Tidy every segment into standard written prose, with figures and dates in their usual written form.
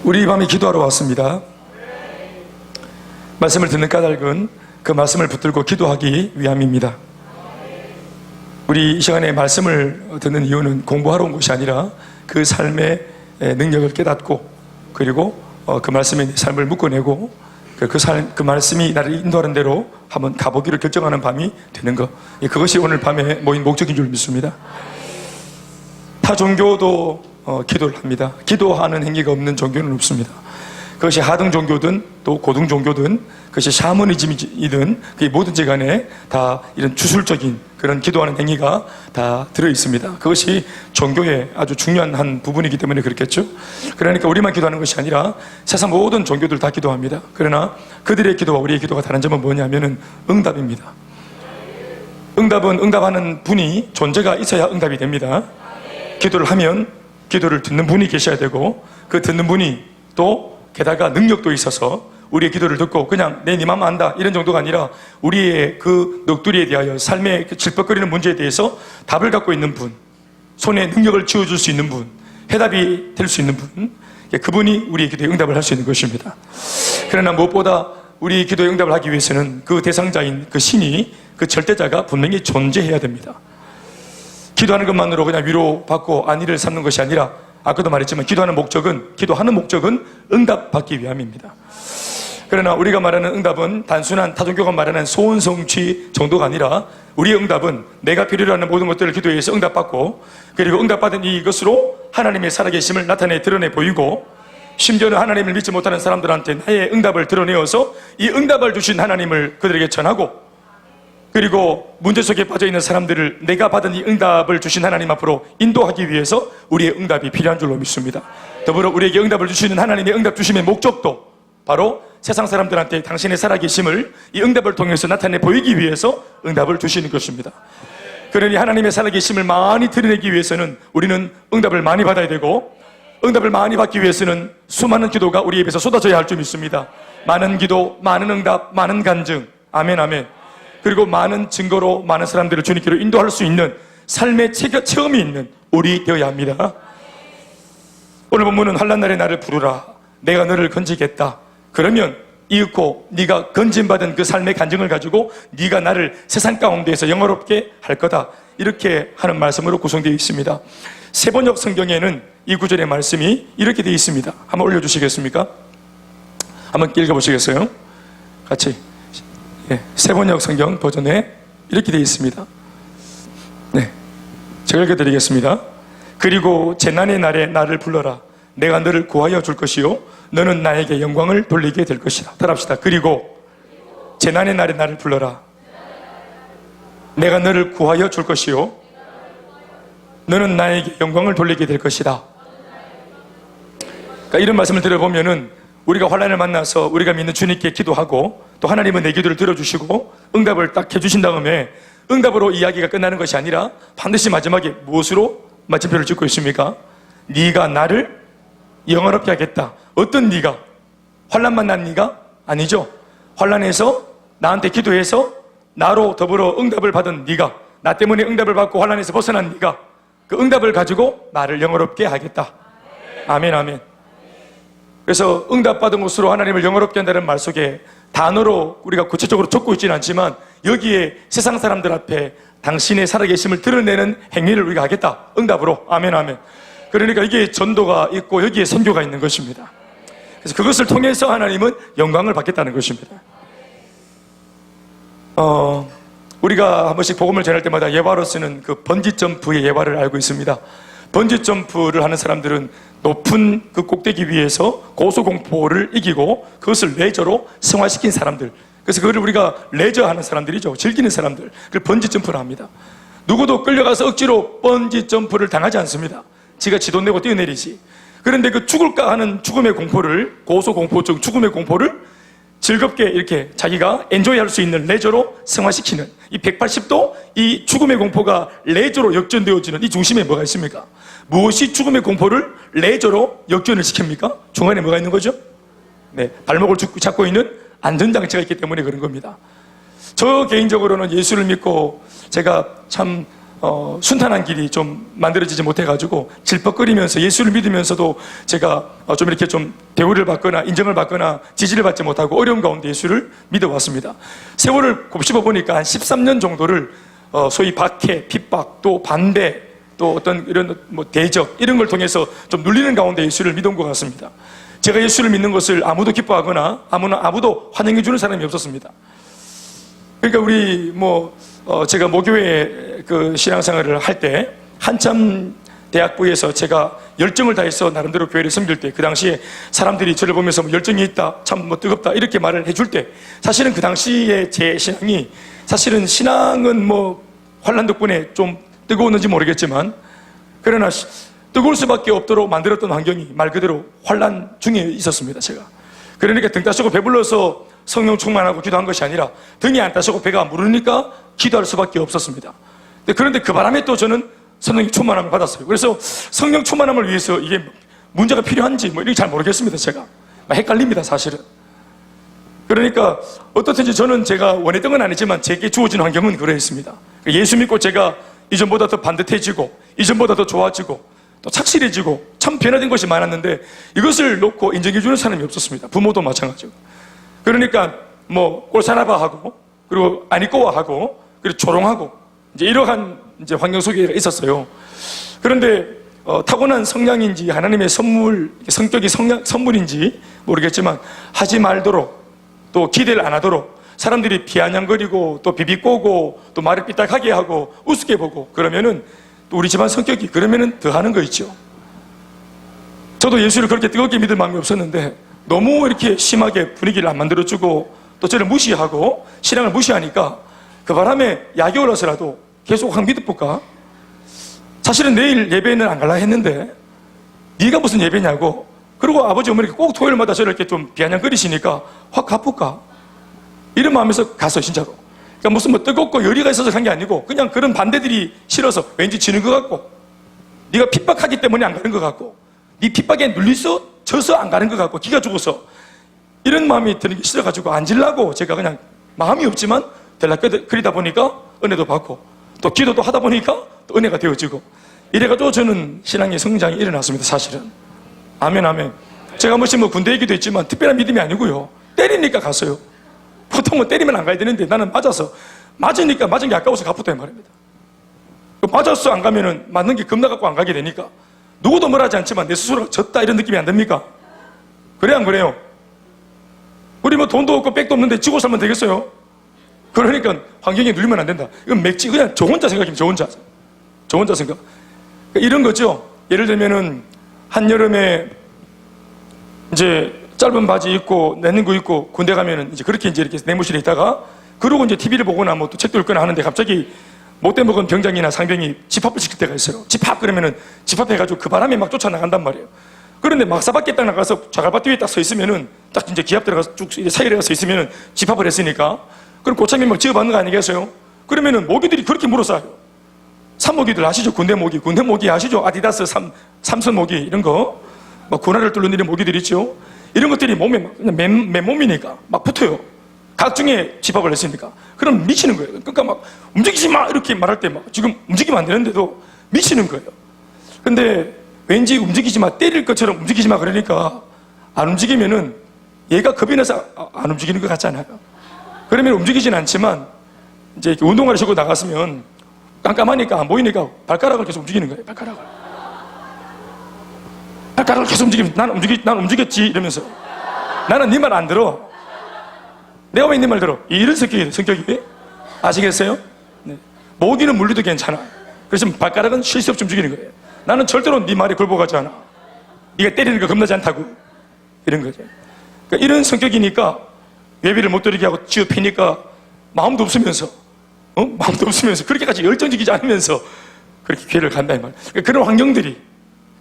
우리 이 밤에 기도하러 왔습니다. 말씀을 듣는 까닭은 그 말씀을 붙들고 기도하기 위함입니다. 우리 이 시간에 말씀을 듣는 이유는 공부하러 온 것이 아니라 그 삶의 능력을 깨닫고, 그리고 그 말씀의 삶을 묶어내고 그 말씀이 나를 인도하는 대로 한번 가보기로 결정하는 밤이 되는 것, 그것이 오늘 밤에 모인 목적인 줄 믿습니다. 타 종교도 기도를 합니다. 기도하는 행위가 없는 종교는 없습니다. 그것이 하등 종교든 또 고등 종교든, 그것이 샤머니즘이든, 그게 뭐든지 간에 다 이런 주술적인 그런 기도하는 행위가 다 들어있습니다. 그것이 종교의 아주 중요한 한 부분이기 때문에 그렇겠죠. 그러니까 우리만 기도하는 것이 아니라 세상 모든 종교들 다 기도합니다. 그러나 그들의 기도와 우리의 기도가 다른 점은 뭐냐면은 응답입니다. 응답은 응답하는 분이 존재가 있어야 응답이 됩니다. 기도를 하면 기도를 듣는 분이 계셔야 되고, 그 듣는 분이 또 게다가 능력도 있어서 우리의 기도를 듣고 그냥 내 네 맘 안다 이런 정도가 아니라 우리의 그 넋두리에 대하여, 삶의 그 질퍽거리는 문제에 대해서 답을 갖고 있는 분, 손에 능력을 쥐어줄 수 있는 분, 해답이 될 수 있는 분, 그분이 우리의 기도에 응답을 할 수 있는 것입니다. 그러나 무엇보다 우리 기도에 응답을 하기 위해서는 그 대상자인 그 신이, 그 절대자가 분명히 존재해야 됩니다. 기도하는 것만으로 그냥 위로받고 안위를 삼는 것이 아니라, 아까도 말했지만 기도하는 목적은 응답받기 위함입니다. 그러나 우리가 말하는 응답은 단순한 타종교가 말하는 소원 성취 정도가 아니라, 우리의 응답은 내가 필요로 하는 모든 것들을 기도해서 응답받고, 그리고 응답받은 이것으로 하나님의 살아계심을 나타내 드러내 보이고, 심지어는 하나님을 믿지 못하는 사람들한테 나의 응답을 드러내어서 이 응답을 주신 하나님을 그들에게 전하고, 그리고 문제 속에 빠져있는 사람들을 내가 받은 이 응답을 주신 하나님 앞으로 인도하기 위해서 우리의 응답이 필요한 줄로 믿습니다. 더불어 우리에게 응답을 주시는 하나님의 응답 주심의 목적도 바로 세상 사람들한테 당신의 살아계심을 이 응답을 통해서 나타내 보이기 위해서 응답을 주시는 것입니다. 그러니 하나님의 살아계심을 많이 드러내기 위해서는 우리는 응답을 많이 받아야 되고, 응답을 많이 받기 위해서는 수많은 기도가 우리 입에서 쏟아져야 할 줄 믿습니다. 많은 기도, 많은 응답, 많은 간증, 아멘 아멘. 그리고 많은 증거로 많은 사람들을 주님께로 인도할 수 있는 삶의 체험이 있는 우리 되어야 합니다. 오늘 본문은 환난 날에 나를 부르라, 내가 너를 건지겠다. 그러면 이윽고 네가 건진받은 그 삶의 간증을 가지고 네가 나를 세상 가운데에서 영화롭게 할 거다, 이렇게 하는 말씀으로 구성되어 있습니다. 세번역 성경에는 이 구절의 말씀이 이렇게 되어 있습니다. 한번 올려주시겠습니까? 한번 읽어보시겠어요? 같이. 세번역 성경 버전에 이렇게 되어 있습니다. 네, 제가 읽어드리겠습니다. 그리고 재난의 날에 나를 불러라, 내가 너를 구하여 줄 것이요 너는 나에게 영광을 돌리게 될 것이다. 따라합시다. 그리고 재난의 날에 나를 불러라, 내가 너를 구하여 줄 것이요 너는 나에게 영광을 돌리게 될 것이다. 그러니까 이런 말씀을 들어보면은 우리가 환난을 만나서 우리가 믿는 주님께 기도하고, 또 하나님은 내 기도를 들어주시고 응답을 딱 해주신 다음에 응답으로 이야기가 끝나는 것이 아니라 반드시 마지막에 무엇으로 마침표를 찍고 있습니까? 네가 나를 영화롭게 하겠다. 어떤 네가? 환난 만난 네가? 아니죠. 환난에서 나한테 기도해서 나로 더불어 응답을 받은 네가, 나 때문에 응답을 받고 환난에서 벗어난 네가, 그 응답을 가지고 나를 영화롭게 하겠다. 아멘 아멘. 그래서 응답받은 것으로 하나님을 영화롭게 한다는 말 속에 단어로 우리가 구체적으로 적고 있지는 않지만, 여기에 세상 사람들 앞에 당신의 살아계심을 드러내는 행위를 우리가 하겠다, 응답으로. 아멘 아멘. 그러니까 이게 전도가 있고 여기에 선교가 있는 것입니다. 그래서 그것을 통해서 하나님은 영광을 받겠다는 것입니다. 우리가 한 번씩 복음을 전할 때마다 예화로 쓰는 그 번지점프의 예화를 알고 있습니다. 번지점프를 하는 사람들은 높은 그 꼭대기 위에서 고소공포를 이기고 그것을 레저로 승화시킨 사람들, 그래서 그걸 우리가 레저 하는 사람들이죠. 즐기는 사람들, 그걸 번지점프를 합니다. 누구도 끌려가서 억지로 번지점프를 당하지 않습니다. 지가 지 돈 내고 뛰어내리지. 그런데 그 죽을까 하는 죽음의 공포를, 고소공포증 죽음의 공포를 즐겁게 이렇게 자기가 엔조이 할 수 있는 레저로 승화시키는, 이 180도 이 죽음의 공포가 레저로 역전되어지는 이 중심에 뭐가 있습니까? 무엇이 죽음의 공포를 레저로 역전을 시킵니까? 중간에 뭐가 있는 거죠? 네, 발목을 잡고 있는 안전장치가 있기 때문에 그런 겁니다. 저 개인적으로는 예수를 믿고 제가 참 순탄한 길이 좀 만들어지지 못해가지고 질퍽거리면서 예수를 믿으면서도 제가 좀 이렇게 좀 대우를 받거나 인정을 받거나 지지를 받지 못하고 어려운 가운데 예수를 믿어왔습니다. 세월을 곱씹어 보니까 한 13년 정도를 소위 박해, 핍박, 또 반대, 또 어떤 이런 뭐 대적 이런 걸 통해서 좀 눌리는 가운데 예수를 믿은 것 같습니다. 제가 예수를 믿는 것을 아무도 기뻐하거나 아무도 환영해 주는 사람이 없었습니다. 그러니까 우리 제가 모교회 그 신앙생활을 할 때 한참 대학부에서 제가 열정을 다해서 나름대로 교회를 섬길 때 그 당시에 사람들이 저를 보면서 열정이 있다, 참 뜨겁다 이렇게 말을 해줄 때 사실은 그 당시에 제 신앙이 사실은 신앙은 환난 덕분에 좀 뜨거웠는지 모르겠지만 그러나 뜨거울 수밖에 없도록 만들었던 환경이 말 그대로 환난 중에 있었습니다. 제가 그러니까 등 따시고 배불러서 성령 충만하고 기도한 것이 아니라 등이 안 따시고 배가 무르니까 기도할 수밖에 없었습니다. 그런데 그 바람에 또 저는 성령 충만함을 받았어요. 그래서 성령 충만함을 위해서 이게 문제가 필요한지 이렇게 잘 모르겠습니다. 제가 헷갈립니다. 사실은. 그러니까 어떻든지 저는 제가 원했던 건 아니지만 제게 주어진 환경은 그러했습니다. 예수 믿고 제가 이전보다 더 반듯해지고 이전보다 더 좋아지고 또 착실해지고 참 변화된 것이 많았는데 이것을 놓고 인정해주는 사람이 없었습니다. 부모도 마찬가지고. 그러니까 꼴사나바하고 그리고 아니꼬와하고 그리고 조롱하고 이제 이러한 이제 환경 속에 있었어요. 그런데 타고난 성향인지 하나님의 성격이 선물인지 모르겠지만 하지 말도록 또 기대를 안 하도록 사람들이 비아냥거리고 또 비비꼬고 또 말을 삐딱하게 하고 우습게 보고 그러면은 또 우리 집안 성격이 그러면은 더 하는 거 있죠. 저도 예수를 그렇게 뜨겁게 믿을 마음이 없었는데 너무 이렇게 심하게 분위기를 안 만들어주고 또 저를 무시하고 신앙을 무시하니까 그 바람에 약이 올라서라도 계속 확 믿어볼까? 사실은 내일 예배는 안 갈라 했는데 네가 무슨 예배냐고 그리고 아버지 어머니가 꼭 토요일마다 저를 이렇게 좀 비아냥거리시니까 확 가볼까? 이런 마음에서 갔어요. 진짜로. 그러니까 무슨 뜨겁고 열의가 있어서 간 게 아니고 그냥 그런 반대들이 싫어서 왠지 지는 것 같고 네가 핍박하기 때문에 안 가는 것 같고 네 핍박에 눌려서 져서 안 가는 것 같고 기가 죽어서 이런 마음이 드는 게 싫어가지고 앉으려고 제가 그냥 마음이 없지만 들락거리다 보니까 은혜도 받고 또 기도도 하다 보니까 또 은혜가 되어지고 이래가지고 저는 신앙의 성장이 일어났습니다. 사실은. 아멘 아멘. 제가 군대 얘기도 했지만 특별한 믿음이 아니고요. 때리니까 갔어요. 보통은 때리면 안 가야 되는데 나는 맞으니까 맞은 게 아까워서 가쁘다 말입니다. 맞았어 안 가면은 맞는 게 겁나갖고 안 가게 되니까 누구도 뭐라지 않지만 내 스스로가 졌다 이런 느낌이 안 듭니까? 그래 안 그래요? 우리 돈도 없고 백도 없는데 지고 살면 되겠어요? 그러니까 환경에 눌리면 안 된다. 이건 맥지 그냥 저 혼자 생각이면 저 혼자 생각. 이런 거죠. 예를 들면은 한여름에 이제 짧은 바지 입고 내는 거 입고 군대 가면은 이제 그렇게 이렇게 내무실에 있다가 그러고 이제 TV를 보거나 또 책도 읽거나 하는데 갑자기 못돼 먹은 병장이나 상병이 집합을 시킬 때가 있어요. 집합 그러면은 집합해가지고 그 바람에 막 쫓아나간단 말이에요. 그런데 막사밖에 딱 나가서 자갈밭 위에 딱 서 있으면은 딱 이제 기합 들어가서 쭉 사이에 서 있으면은 집합을 했으니까 그럼 고참이 막 지어받는 거 아니겠어요? 그러면은 모기들이 그렇게 물어싸요. 산모기들 아시죠? 군대 모기 아시죠? 아디다스 삼선 모기 이런 거 막 고나를 뚫는 일의 모기들 있죠? 이런 것들이 몸에 막 그냥 맨몸이니까 막 붙어요. 각중에 집합을 했으니까. 그럼 미치는 거예요. 그러니까 막 움직이지 마! 이렇게 말할 때 막 지금 움직이면 안 되는데도 미치는 거예요. 근데 왠지 움직이지 마, 때릴 것처럼 움직이지 마 그러니까 안 움직이면은 얘가 겁이 나서 안 움직이는 것 같잖아요. 그러면 움직이진 않지만 이제 이렇게 운동화를 신고 나갔으면 깜깜하니까 안 보이니까 발가락을 계속 움직이는 거예요. 발가락을 계속 움직이면 난 움직였지 이러면서 나는 네 말 안 들어. 내가 왜 네 말 들어? 이런 성격이 아시겠어요? 네. 모기는 물리도 괜찮아. 그래서 발가락은 쉴 새 없이 움직이는 거예요. 나는 절대로 네 말에 굴복하지 않아. 네가 때리는 거 겁나지 않다고. 이런 거죠. 그러니까 이런 성격이니까 예배를 못 드리게 하고 쥐어패니까 마음도 없으면서 그렇게까지 열정적이지 않으면서 그렇게 교회를 간다 이 말. 그러니까 그런 환경들이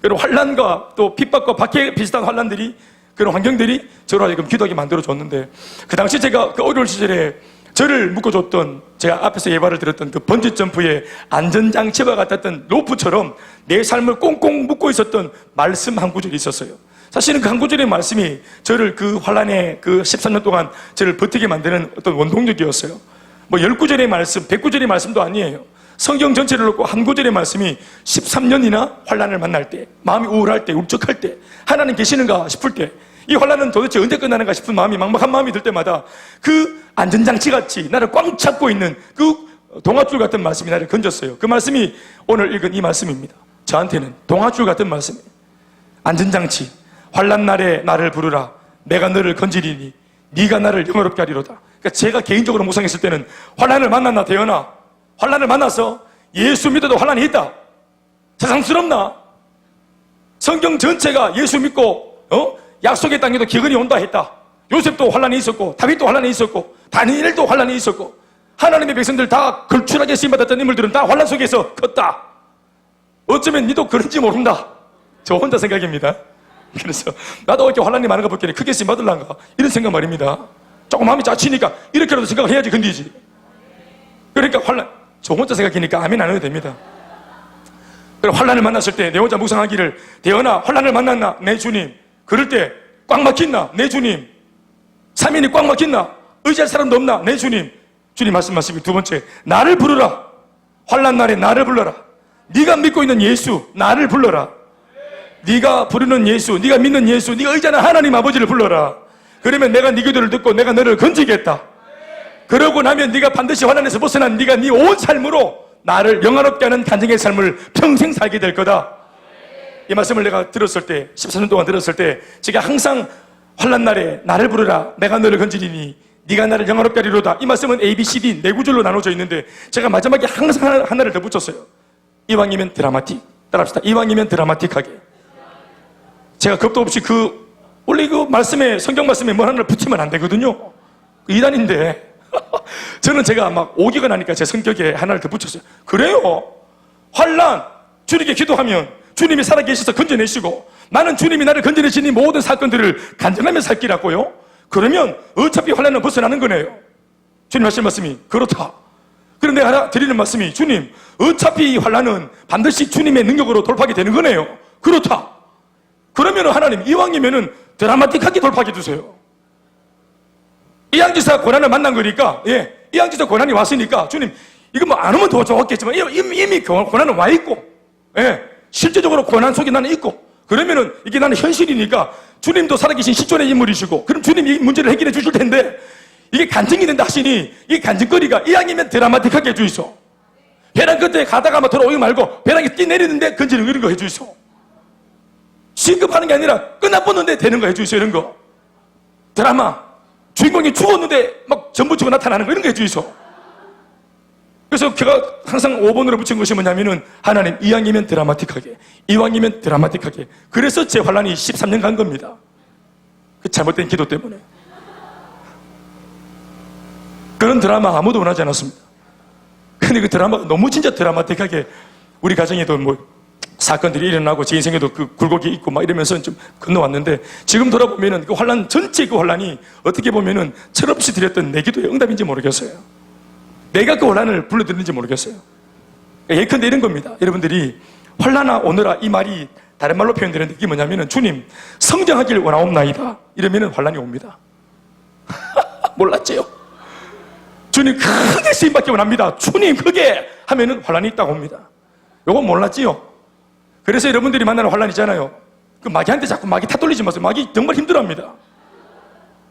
그런 환난과 또 핍박과 박해 비슷한 환난들이 그런 환경들이 저로 하여금 기도하게 만들어줬는데 그 당시 제가 그 어려운 시절에 저를 묶어줬던 제가 앞에서 예발을 들었던 그 번지점프의 안전장치와 같았던 로프처럼 내 삶을 꽁꽁 묶고 있었던 말씀 한 구절이 있었어요. 사실은 그 한 구절의 말씀이 저를 그 환난의 그 13년 동안 저를 버티게 만드는 어떤 원동력이었어요. 10구절의 말씀, 100구절의 말씀도 아니에요. 성경 전체를 놓고 한 구절의 말씀이 13년이나 환난을 만날 때, 마음이 우울할 때, 울적할 때, 하나님 계시는가 싶을 때, 이 환난은 도대체 언제 끝나는가 싶은 마음이, 막막한 마음이 들 때마다 그 안전장치같이 나를 꽉 잡고 있는 그 동아줄 같은 말씀이 나를 건졌어요. 그 말씀이 오늘 읽은 이 말씀입니다. 저한테는 동아줄 같은 말씀이에요. 안전장치, 환난 날에 나를 부르라. 내가 너를 건지리니 네가 나를 영화롭게 하리로다. 그러니까 제가 개인적으로 묵상했을 때는 환난을 만났나 대연아? 환난을 만나서 예수 믿어도 환난이 있다. 세상스럽나? 성경 전체가 예수 믿고 약속의 땅에도 기근이 온다 했다. 요셉도 환난이 있었고 다윗도 환난이 있었고 다니엘도 환난이 있었고 하나님의 백성들 다 걸출하게 쓰임받았던 인물들은 다 환난 속에서 컸다. 어쩌면 니도 그런지 모른다. 저 혼자 생각입니다. 그래서 나도 이렇게 환난이 많은 거 볼게 크게 쓰임받을란가 이런 생각 말입니다. 조금 마음이 짜치니까 이렇게라도 생각을 해야지 건디지. 그러니까 환난, 저 혼자 생각하니까 아멘 안 해도 됩니다. 그리고 환난을 만났을 때 내 혼자 묵상하기를 대연아 환난을 만났나? 내 주님. 그럴 때 꽉 막힌나? 내 주님. 사면이 꽉 막힌나? 의지할 사람도 없나? 내 주님. 주님 말씀이 두 번째, 나를 부르라. 환난 날에 나를 불러라. 네가 믿고 있는 예수 나를 불러라. 네가 부르는 예수, 네가 믿는 예수, 네가 의지하는 하나님 아버지를 불러라. 그러면 내가 네 기도를 듣고 내가 너를 건지겠다. 그러고 나면 네가 반드시 환난에서 벗어난 네가 네 온 삶으로 나를 영화롭게 하는 간증의 삶을 평생 살게 될 거다. 이 말씀을 내가 들었을 때, 14년 동안 들었을 때 제가 항상 환난 날에 나를 부르라. 내가 너를 건지리니 네가 나를 영화롭게 하리로다. 이 말씀은 A, B, C, D 네 구절로 나눠져 있는데 제가 마지막에 항상 하나를 더 붙였어요. 이왕이면 드라마틱. 따라합시다. 이왕이면 드라마틱하게. 제가 겁도 없이 원래 그 말씀에, 성경 말씀에 뭐 하나를 붙이면 안 되거든요. 그 이단인데. 저는 제가 막 오기가 나니까 제 성격에 하나를 더 붙였어요. 그래요. 환난, 주님께 기도하면 주님이 살아계셔서 건져내시고 나는 주님이 나를 건져내시니 모든 사건들을 간증하며 살기라고요. 그러면 어차피 환난은 벗어나는 거네요. 주님 하실 말씀이 그렇다. 그런데 하나 드리는 말씀이 주님 어차피 이 환난은 반드시 주님의 능력으로 돌파하게 되는 거네요. 그렇다. 그러면 하나님 이왕이면은 드라마틱하게 돌파해 주세요. 이양지사 고난을 만난 거니까 이양지사 고난이 왔으니까 주님 이거 뭐 안 오면 더 좋았겠지만 이미 고난은 와 있고 실제적으로 고난 속에 나는 있고 그러면은 이게 나는 현실이니까 주님도 살아계신 실존의 인물이시고 그럼 주님이 이 문제를 해결해 주실 텐데 이게 간증이 된다 하시니 이 간증거리가 이왕이면 드라마틱하게 해주이소. 배낭 끝에 가다가 막 돌아오지 말고 배낭이 뛰내리는데 건지는 이런 거 해주이소. 시급하는 게 아니라 끝나버는데 되는 거 해주이소. 이런 거 드라마 주인공이 죽었는데 막 전부 치고 나타나는 거 이런 거 해주이소. 그래서 제가 항상 5번으로 붙인 것이 뭐냐면은 하나님 이왕이면 드라마틱하게 이왕이면 드라마틱하게. 그래서 제 환난이 13년 간 겁니다. 그 잘못된 기도 때문에. 그런 드라마 아무도 원하지 않았습니다. 근데 그 드라마가 너무 진짜 드라마틱하게 우리 가정에도 뭐 사건들이 일어나고 제 인생에도 그 굴곡이 있고 막 이러면서 좀 건너왔는데 지금 돌아보면은 그 환난 전체 그 환난이 어떻게 보면은 철없이 드렸던 내 기도의 응답인지 모르겠어요. 내가 그 환난을 불러드리는지 모르겠어요. 예컨대 이런 겁니다. 여러분들이 환난아 오너라 이 말이 다른 말로 표현되는데 이게 뭐냐면은 주님 성장하길 원하옵나이다 이러면은 환난이 옵니다. 몰랐지요? 주님 크게 쓰임받기 원합니다. 주님 크게 하면은 환난이 있다고 옵니다. 요건 몰랐지요? 그래서 여러분들이 만나는 환난 있잖아요. 그 마귀한테 자꾸 마귀 탓돌리지 마세요. 마귀 정말 힘들어합니다.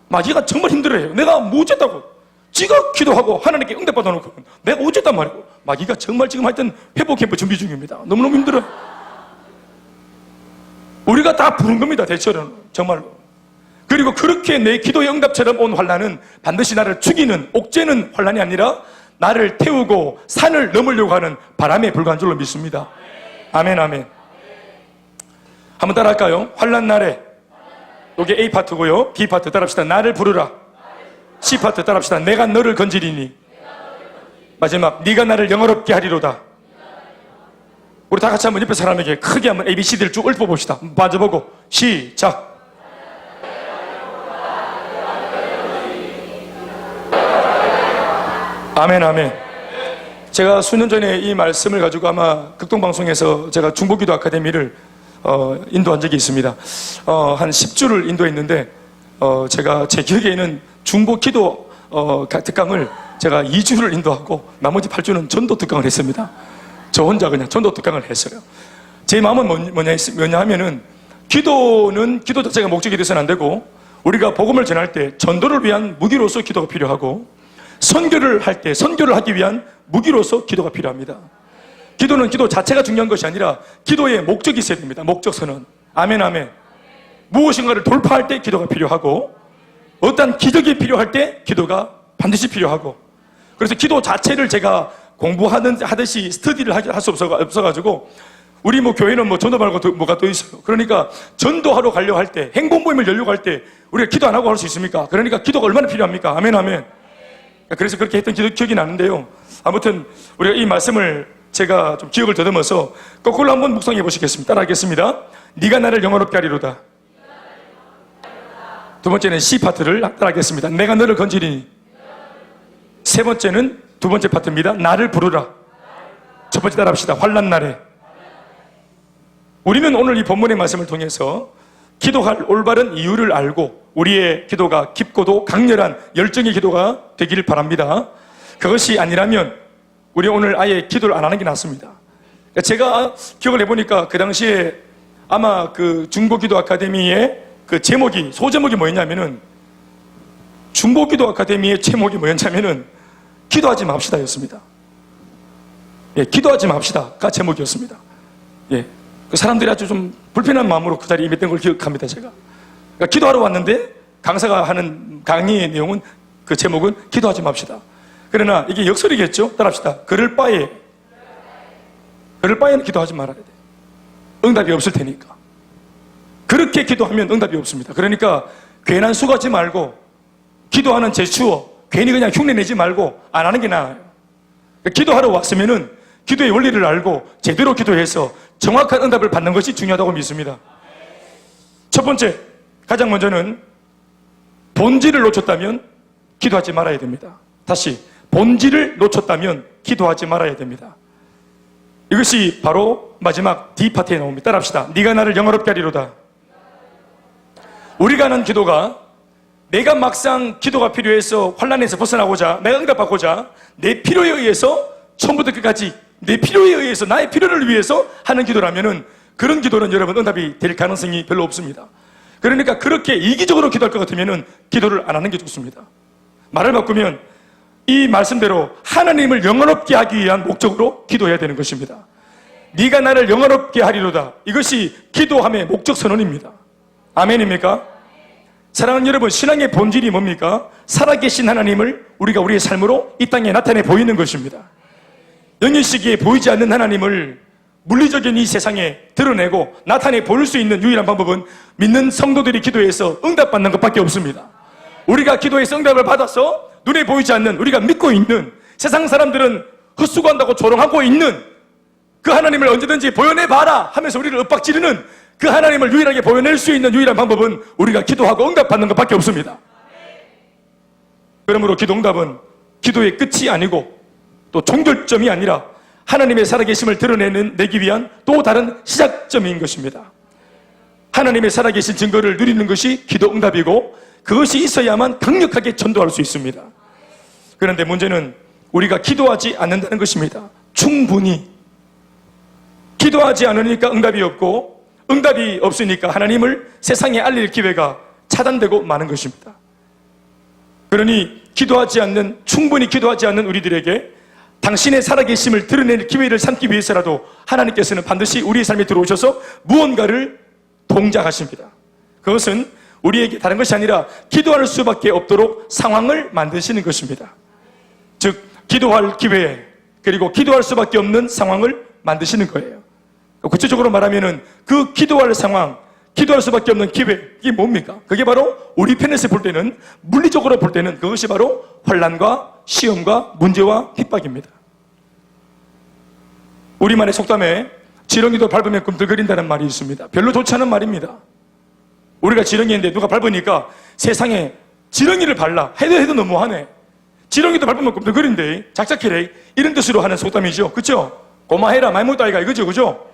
마귀가 정말 힘들어해요. 내가 뭐 어쨌다고. 지가 기도하고 하나님께 응답받아 놓고 내가 어쨌단 말이고 마귀가 정말 지금 하여튼 회복 캠프 준비 중입니다. 너무너무 힘들어요. 우리가 다 부른 겁니다. 대체로는 정말로. 그리고 그렇게 내 기도의 응답처럼 온 환난은 반드시 나를 죽이는 옥죄는 환난이 아니라 나를 태우고 산을 넘으려고 하는 바람에 불과한 줄로 믿습니다. 아멘 아멘. 한번 따라할까요? 환난 날에 이게 A 파트고요. B 파트 따라합시다. 나를 부르라. C 파트 따라합시다. 내가 너를 건지리니. 마지막 네가 나를 영화롭게 하리로다. 우리 다 같이 한번 옆에 사람에게 크게 한번 ABCD를 쭉 읊어봅시다. 빠져보고 시작. 아멘 아멘. 제가 수년 전에 이 말씀을 가지고 아마 극동방송에서 제가 중보기도 아카데미를 인도한 적이 있습니다. 한 10주를 인도했는데 제가 제 기억에는 중보기도 특강을 제가 2주를 인도하고 나머지 8주는 전도 특강을 했습니다. 저 혼자 그냥 전도 특강을 했어요. 제 마음은 뭐냐 하면은 기도는 기도 자체가 목적이 돼서는 안 되고, 우리가 복음을 전할 때 전도를 위한 무기로서 기도가 필요하고, 선교를 할 때 선교를 하기 위한 무기로서 기도가 필요합니다. 기도는 기도 자체가 중요한 것이 아니라 기도의 목적이 있어야 됩니다. 목적선언. 아멘, 아멘. 무엇인가를 돌파할 때 기도가 필요하고, 어떤 기적이 필요할 때 기도가 반드시 필요하고, 그래서 기도 자체를 제가 하듯이 스터디를 할 수 없어가지고, 우리 교회는 전도 말고 뭐가 또 있어요. 그러니까 전도하러 가려고 할 때, 행복 모임을 열려고 할 때 우리가 기도 안 하고 할 수 있습니까? 그러니까 기도가 얼마나 필요합니까? 아멘, 아멘. 그래서 그렇게 했던 기억이 나는데요. 아무튼 우리가 이 말씀을 제가 좀 기억을 더듬어서 거꾸로 한번 묵상해 보시겠습니다. 따라하겠습니다. 네가 나를 영화롭게 하리로다. 두 번째는 C 파트를 따라하겠습니다. 내가 너를 건지리니. 세 번째는 두 번째 파트입니다. 나를 부르라. 첫 번째 따라합시다. 환난 날에. 우리는 오늘 이 본문의 말씀을 통해서 기도할 올바른 이유를 알고 우리의 기도가 깊고도 강렬한 열정의 기도가 되기를 바랍니다. 그것이 아니라면 우리 오늘 아예 기도를 안 하는 게 낫습니다. 제가 기억을 해보니까 그 당시에 아마 그 중보기도 아카데미의 그 소제목이 뭐였냐면은, 중보기도 아카데미의 제목이 뭐였냐면은 기도하지 맙시다 였습니다. 예, 기도하지 맙시다가 제목이었습니다. 예. 그 사람들이 아주 좀 불편한 마음으로 그 자리에 임했던 걸 기억합니다, 제가. 그러니까 기도하러 왔는데 강사가 하는 강의의 내용은, 그 제목은 기도하지 맙시다. 그러나 이게 역설이겠죠? 따라합시다. 그럴 바에는 기도하지 말아야 돼. 응답이 없을 테니까. 그렇게 기도하면 응답이 없습니다. 그러니까 괜한 수고하지 말고, 기도하는 제추어 괜히 그냥 흉내내지 말고 안 하는 게 나아요. 그러니까 기도하러 왔으면은 기도의 원리를 알고 제대로 기도해서 정확한 응답을 받는 것이 중요하다고 믿습니다. 첫 번째, 가장 먼저는 본질을 놓쳤다면 기도하지 말아야 됩니다. 다시, 본질을 놓쳤다면 기도하지 말아야 됩니다. 이것이 바로 마지막 D 파트에 나옵니다. 따라합시다. 네가 나를 영화롭게 하리로다. 우리가 하는 기도가, 내가 막상 기도가 필요해서 환난에서 벗어나고자, 내가 응답받고자 내 필요에 의해서 처음부터 끝까지 내 필요에 의해서, 나의 필요를 위해서 하는 기도라면은, 그런 기도는 여러분 응답이 될 가능성이 별로 없습니다. 그러니까 그렇게 이기적으로 기도할 것 같으면은 기도를 안 하는 게 좋습니다. 말을 바꾸면 이 말씀대로 하나님을 영원롭게 하기 위한 목적으로 기도해야 되는 것입니다. 네가 나를 영원롭게 하리로다. 이것이 기도함의 목적 선언입니다. 아멘입니까? 사랑하는 여러분, 신앙의 본질이 뭡니까? 살아계신 하나님을 우리가 우리의 삶으로 이 땅에 나타내 보이는 것입니다. 영의 시기에 보이지 않는 하나님을 물리적인 이 세상에 드러내고 나타내 보일 수 있는 유일한 방법은 믿는 성도들이 기도해서 응답받는 것밖에 없습니다. 우리가 기도해서 응답을 받아서 눈에 보이지 않는, 우리가 믿고 있는, 세상 사람들은 헛수고한다고 조롱하고 있는 그 하나님을 언제든지 보여내봐라 하면서 우리를 윽박지르는 그 하나님을 유일하게 보여낼 수 있는 유일한 방법은 우리가 기도하고 응답받는 것밖에 없습니다. 그러므로 기도 응답은 기도의 끝이 아니고 또 종결점이 아니라 하나님의 살아계심을 드러내기 위한 또 다른 시작점인 것입니다. 하나님의 살아계신 증거를 누리는 것이 기도 응답이고, 그것이 있어야만 강력하게 전도할 수 있습니다. 그런데 문제는 우리가 기도하지 않는다는 것입니다. 충분히 기도하지 않으니까 응답이 없고, 응답이 없으니까 하나님을 세상에 알릴 기회가 차단되고 마는 것입니다. 그러니 충분히 기도하지 않는 우리들에게 당신의 살아계심을 드러낼 기회를 삼기 위해서라도 하나님께서는 반드시 우리의 삶에 들어오셔서 무언가를 동작하십니다. 그것은 우리에게 다른 것이 아니라 기도할 수밖에 없도록 상황을 만드시는 것입니다. 즉, 기도할 기회, 그리고 기도할 수밖에 없는 상황을 만드시는 거예요. 구체적으로 말하면은 그 기도할 상황, 기도할 수밖에 없는 기회, 이게 뭡니까? 그게 바로 우리 편에서 볼 때는, 물리적으로 볼 때는 그것이 바로 환난과 시험과 문제와 핍박입니다. 우리만의 속담에 지렁이도 밟으면 꿈틀거린다는 말이 있습니다. 별로 좋지 않은 말입니다. 우리가 지렁이인데 누가 밟으니까 세상에 지렁이를 발라 해도 너무하네, 지렁이도 밟으면 꿈틀거린대, 작작해래, 이런 뜻으로 하는 속담이죠. 그렇죠? 고마해라 많이 못다 이가 이거죠, 그죠?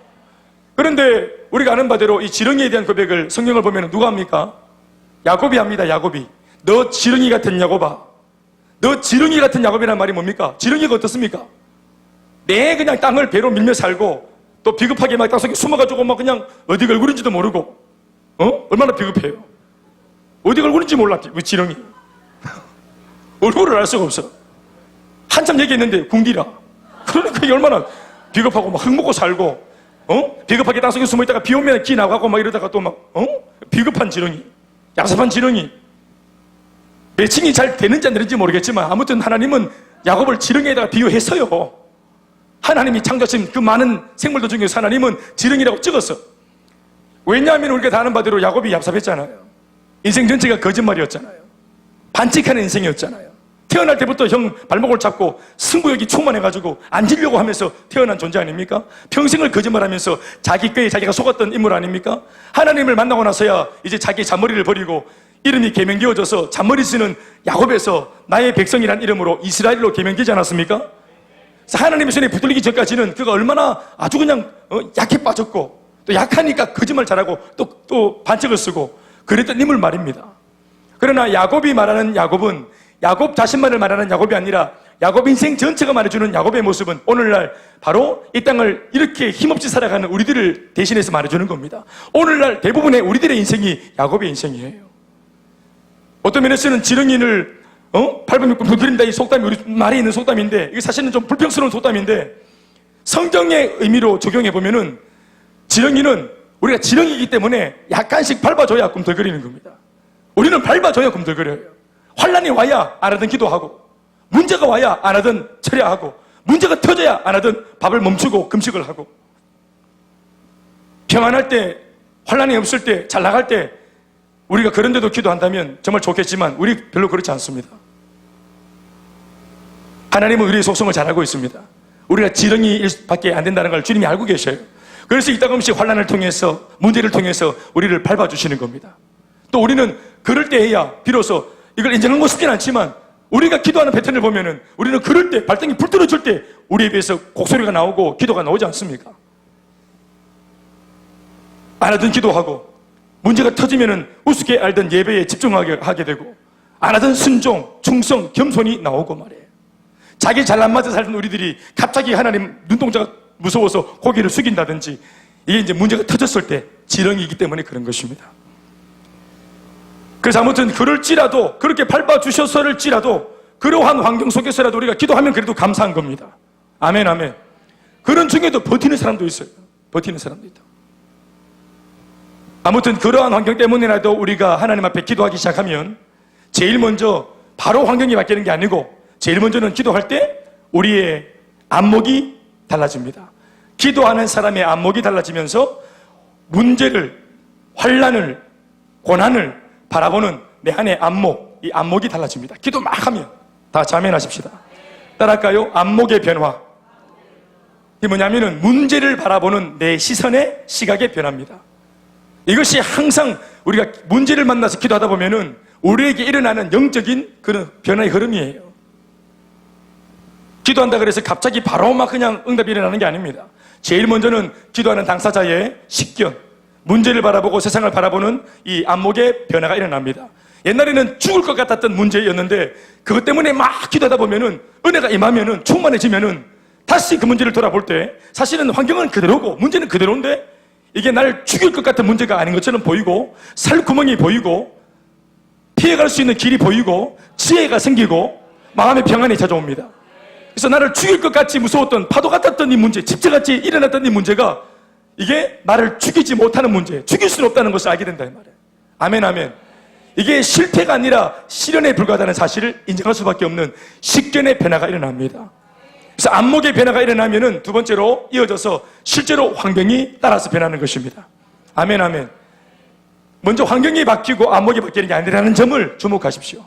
그런데 우리가 아는 바대로 이 지렁이에 대한 고백을 성경을 보면 누가 합니까? 야곱이 합니다. 야곱이. 너 지렁이 같은 야곱아, 너 지렁이 같은 야곱이라는 말이 뭡니까? 지렁이가 어떻습니까? 내 그냥 땅을 배로 밀며 살고 또 비겁하게 막 땅속에 숨어가지고 막 그냥 어디 얼굴인지도 모르고 얼마나 비겁해요. 어디 얼굴인지 몰라. 지렁이 얼굴을 알 수가 없어. 한참 얘기했는데 궁디라. 그러니까 이게 얼마나 비겁하고 막 흙먹고 살고 비겁하게 땅속에 숨어있다가 비 오면 기 나가고 막 이러다가 또 막 비겁한 지렁이, 야삽한 지렁이. 매칭이 잘 되는지 안 되는지 모르겠지만 아무튼 하나님은 야곱을 지렁이에다가 비유했어요. 하나님이 창조하신 그 많은 생물들 중에서 하나님은 지렁이라고 찍었어. 왜냐하면 우리가 다 아는 바대로 야곱이 얍삽했잖아요. 인생 전체가 거짓말이었잖아요. 반칙하는 인생이었잖아요. 태어날 때부터 형 발목을 잡고 승부욕이 충만해가지고 앉으려고 하면서 태어난 존재 아닙니까? 평생을 거짓말하면서 자기 꾀에 자기가 속았던 인물 아닙니까? 하나님을 만나고 나서야 이제 자기 잔머리를 버리고 이름이 개명되어져서 잔머리 쓰는 야곱에서 나의 백성이란 이름으로 이스라엘로 개명되지 않았습니까? 그래서 하나님의 손에 붙들리기 전까지는 그가 얼마나 아주 그냥 약해 빠졌고 또 약하니까 거짓말 잘하고 또 반칙을 쓰고 그랬던 인물 말입니다. 그러나 야곱이 말하는 야곱은 야곱 자신만을 말하는 야곱이 아니라 야곱 인생 전체가 말해주는 야곱의 모습은 오늘날 바로 이 땅을 이렇게 힘없이 살아가는 우리들을 대신해서 말해주는 겁니다. 오늘날 대부분의 우리들의 인생이 야곱의 인생이에요. 어떤 면에서는 지렁이를 밟으면 굴그린다 이 속담이 우리 말에 있는 속담인데 이게 사실은 좀 불평스러운 속담인데 성경의 의미로 적용해 보면은 지렁이는 우리가 지렁이기 때문에 약간씩 밟아줘야 꿈틀거리는 겁니다. 우리는 밟아줘야 꿈틀거려요. 환란이 와야 안 하던 기도하고 문제가 와야 안 하던 철야하고 문제가 터져야 안 하던 밥을 멈추고 금식을 하고 평안할 때 환란이 없을 때 잘 나갈 때 우리가 그런 데도 기도한다면 정말 좋겠지만 우리 별로 그렇지 않습니다. 하나님은 우리의 속성을 잘 알고 있습니다. 우리가 지렁이밖에 안 된다는 걸 주님이 알고 계셔요. 그래서 이따금씩 환란을 통해서 문제를 통해서 우리를 밟아주시는 겁니다. 또 우리는 그럴 때 해야 비로소 이걸 인정하고 싶진 않지만 우리가 기도하는 패턴을 보면은 우리는 그럴 때 발등이 불 떨어질 때 우리 입에서 곡소리가 나오고 기도가 나오지 않습니까? 안 하던 기도하고 문제가 터지면은 우습게 알던 예배에 집중하게 하게 되고 안 하던 순종, 충성, 겸손이 나오고 말이에요. 자기 잘 안 맞아 살던 우리들이 갑자기 하나님 눈동자가 무서워서 고개를 숙인다든지 이게 이제 문제가 터졌을 때 지렁이기 때문에 그런 것입니다. 그래서 아무튼 그럴지라도 그렇게 밟아주셔서일지라도 그러한 환경 속에서라도 우리가 기도하면 그래도 감사한 겁니다. 아멘 아멘. 그런 중에도 버티는 사람도 있어요. 버티는 사람도 있다. 아무튼 그러한 환경 때문에라도 우리가 하나님 앞에 기도하기 시작하면 제일 먼저 바로 환경이 바뀌는 게 아니고 제일 먼저는 기도할 때 우리의 안목이 달라집니다. 기도하는 사람의 안목이 달라지면서 문제를, 환난을, 고난을 바라보는 내 안의 안목, 이 안목이 달라집니다. 기도 막 하면 다 자면하십시다. 따라할까요? 안목의 변화. 이게 뭐냐면은 문제를 바라보는 내 시선의 시각의 변화입니다. 이것이 항상 우리가 문제를 만나서 기도하다 보면은 우리에게 일어나는 영적인 그런 변화의 흐름이에요. 기도한다 그래서 갑자기 바로 막 그냥 응답이 일어나는 게 아닙니다. 제일 먼저는 기도하는 당사자의 식견, 문제를 바라보고 세상을 바라보는 이 안목의 변화가 일어납니다. 옛날에는 죽을 것 같았던 문제였는데 그것 때문에 막 기도하다 보면은 은혜가 임하면은 충만해지면은 다시 그 문제를 돌아볼 때 사실은 환경은 그대로고 문제는 그대로인데 이게 날 죽일 것 같은 문제가 아닌 것처럼 보이고 살 구멍이 보이고 피해갈 수 있는 길이 보이고 지혜가 생기고 마음의 평안이 찾아옵니다. 그래서 나를 죽일 것 같이 무서웠던 파도 같았던 이 문제, 집재같이 일어났던 이 문제가 이게 나를 죽이지 못하는 문제, 죽일 수는 없다는 것을 알게 된다 이 말이에요. 아멘 아멘. 이게 실패가 아니라 실현에 불과하다는 사실을 인정할 수밖에 없는 식견의 변화가 일어납니다. 그래서 안목의 변화가 일어나면은 두 번째로 이어져서 실제로 환경이 따라서 변하는 것입니다. 아멘 아멘. 먼저 환경이 바뀌고 안목이 바뀌는 게 아니라는 점을 주목하십시오.